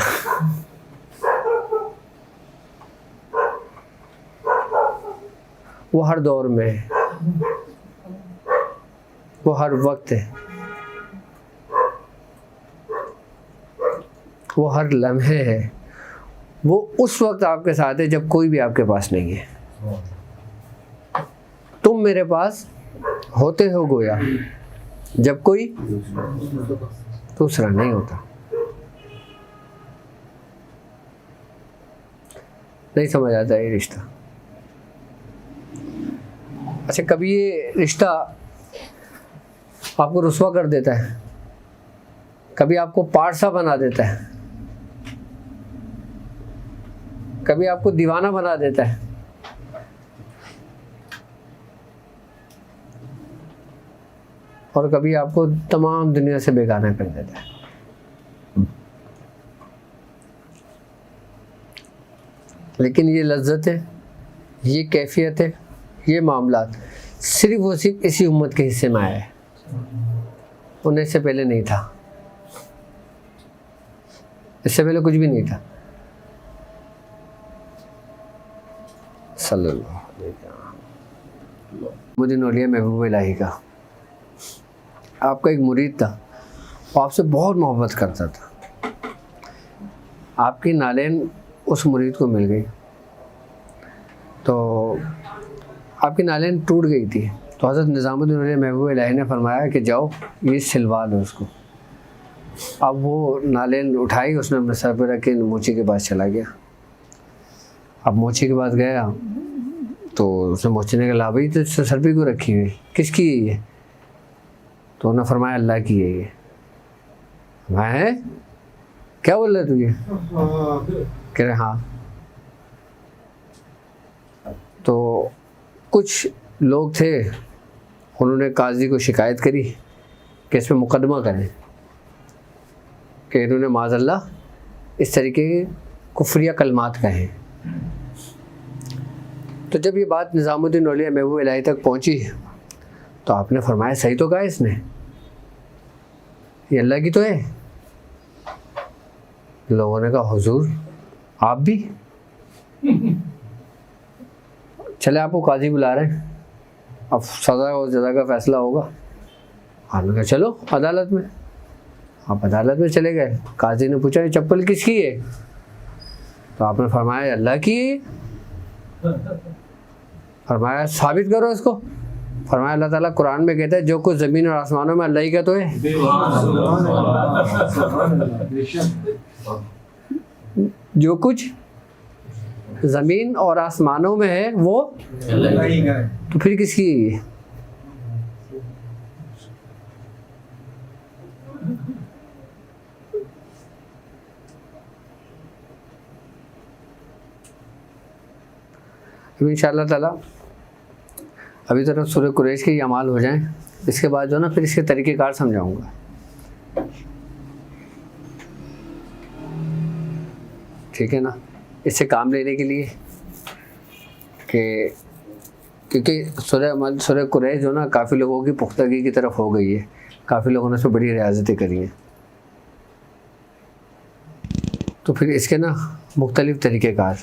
वो हर दौर में है, वो हर वक्त है, वो हर लम्हे है। वो उस वक्त आपके साथ है जब कोई भी आपके पास नहीं है। तुम मेरे पास होते हो गोया जब कोई दूसरा नहीं होता। नहीं समझ आता ये रिश्ता। अच्छा, कभी ये रिश्ता आपको रुसवा कर देता है, कभी आपको पारसा बना देता है, कभी आपको दीवाना बना देता है। और कभी आपको तमाम दुनिया से बेगाना कर देता है। लेकिन ये लज्जत है, ये कैफियत है, ये मामलात सिर्फ वो सिर्फ इसी उम्मत के हिस्से में आया है, उन्हें इससे पहले नहीं था। इससे पहले कुछ भी नहीं था। सल्लल्लाहु अलैहि वसल्लम। मुदीन औलिया महबूब इलाही का आपका एक मुरीद था, वो आपसे बहुत मोहब्बत करता था। आपकी नालेन उस मुरीद को मिल गई, तो आपकी नालेन टूट गई थी, तो हज़रत निज़ामुद्दीन औलिया महबूब इलाही ने फरमाया कि जाओ ये सिलवा लो उसको। अब वो नालेन उठाई, उसने अपने सर पर रख के मोची के पास चला गया। अब मोची के पास गया तो उसने मोची ने कहा भाई तो सर पे क्यों रखी हुई, किसकी है ये? तो उन्होंने फरमाया अल्लाह की है ये। मैं क्या बोल रहा तू ये? कह रहे हाँ। तो कुछ लोग थे, उन्होंने काजी को शिकायत करी कि इस पर मुकदमा करें कि इन्होंने माज़अल्लाह इस तरीके के कुफ्रिया कलमात कहे। तो जब ये बात निज़ामुद्दीन औलिया महबूब इलाही तक पहुंची तो आपने फरमाया सही तो कहा इसने, ये अल्लाह की तो है। लोगों ने कहा हुजूर आप भी? चले आपको काजी बुला रहे हैं, अब सज़ा और जज़ा का फैसला होगा। आपने कहा चलो अदालत में। आप अदालत में चले गए, काजी ने पूछा ये चप्पल किसकी है? तो आपने फरमाया अल्लाह की है। फरमाया साबित करो इसको। फरमाया अल्लाह ताला कुरान में कहता है जो कुछ ज़मीन और आसमानों में अल्लाह ही का तो है। जो कुछ ज़मीन और आसमानों में है वो तो फिर किसकी है ये? इंशाअल्लाह ताला अभी तरफ सूरह कुरैश के ये अमाल हो जाएं, इसके बाद जो ना फिर इसके तरीक़ेकार समझाऊंगा। ठीक है ना, इससे काम लेने के लिए कि क्योंकि सूरह कुरैश जो ना काफ़ी लोगों की पुख्तगी की तरफ हो गई है, काफ़ी लोगों ने उसमें बड़ी रियाजतें करी हैं। तो फिर इसके ना मुख्तलिफ़ तरीक़ेकार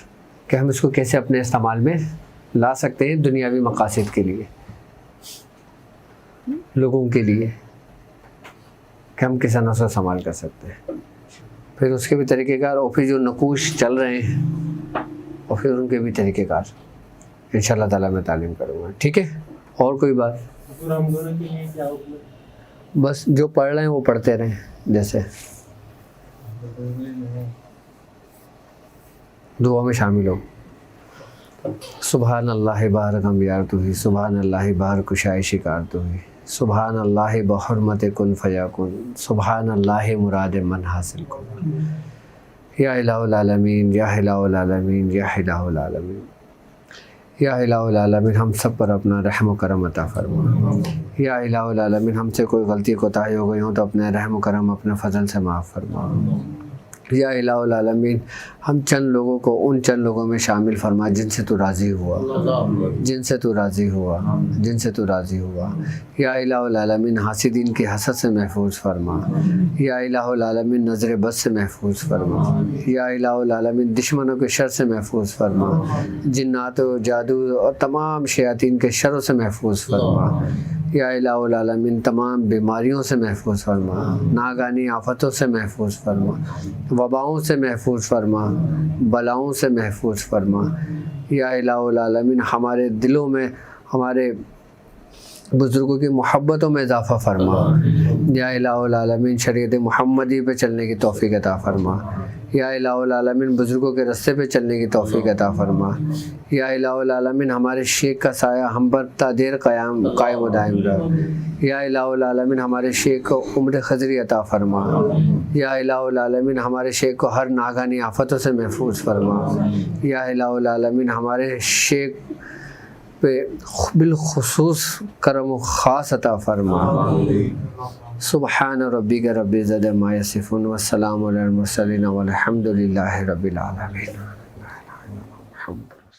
कि हम इसको कैसे अपने इस्तेमाल में ला सकते हैं दुनियावी मकासद के लिए, लोगों के लिए, कि हम किस तरह से इस्तेमाल कर सकते हैं। फिर उसके भी तरीक़ेकार और फिर जो नकूश चल रहे हैं और फिर उनके भी तरीक़ेकार इंशाअल्लाह ताला मैं तालीम करूँगा। ठीक है, और कोई बात? बस जो पढ़ रहे हैं वो पढ़ते रहें, जैसे दुआ में शामिल हो। सुभान अल्लाह बार गमियार तू ही, सुभान अल्लाह बार कुशाई शिकार तू ही, सुभान अल्लाह बहरमत कुन फयाकुन, सुभान अल्लाह मुराद मन हासिल कुन। या इलाहुल आलमीन, या इलाहुल आलमीन, या इलाहुल आलमीन, या इलाहुल आलमीन हम सब पर अपना रहम व करम अता फरमा। या इलाहुल आलमीन हमसे कोई गलती कोताही हो गई हो तो अपने रहम व करम अपने फजल से माफ़ फरमा। या इलाहुल आलमीन हम चंद लोगों को उन चंद लोगों में शामिल फरमा जिनसे तू राज़ी हुआ, जिनसे तू राज़ी हुआ, जिनसे तू राज़ी हुआ। या इलाहुल आलमीन हासिदीन की हसद से महफूज फरमा। या इलाहुल आलमीन नज़र बद से महफूज फरमा। या इलाहुल आलमीन दुश्मनों के शर से महफूज फरमा, जिन्नात व जादू और तमाम शयातीन के शरों से महफूज फरमा। या इलाहुल आलमीन तमाम बीमारियों से महफूज फरमा, नागानी आफतों से महफूज फरमा, वबाओं से महफूज फरमा, बलाओं से महफूज फरमा। या इलाहुल आलमीन हमारे दिलों में हमारे बुज़ुर्गों की मोहब्बतों में इजाफ़ा फरमा। या इलाहुल आलमीन शरीयत मुहम्मदी पे चलने की तौफ़ीक़ अता फरमा। या इलाहुल आलमीन बुज़ुर्गों के रास्ते पे चलने की तौफ़ीक़ अता फरमा। या इलाहुल आलमीन हमारे शेख का साया हम पर ता देर कायम व दायम रहे। या इलाहुल आलमीन हमारे शेख को उम्र खज़री अता फरमा। या इलाहुल आलमीन हमारे शेख को हर नागानी आफतों से महफूज फरमा। या इलाहुल आलमीन हमारे शेख पे बिलखुसूस करम ख़ास अता फरमा। सुबहान रब्बिक रब्बिल इज़्ज़ति अम्मा यसिफ़ून व सलामुन अलल मुरसलीन वल्हम्दुलिल्लाहि रब्बिल आलमीन।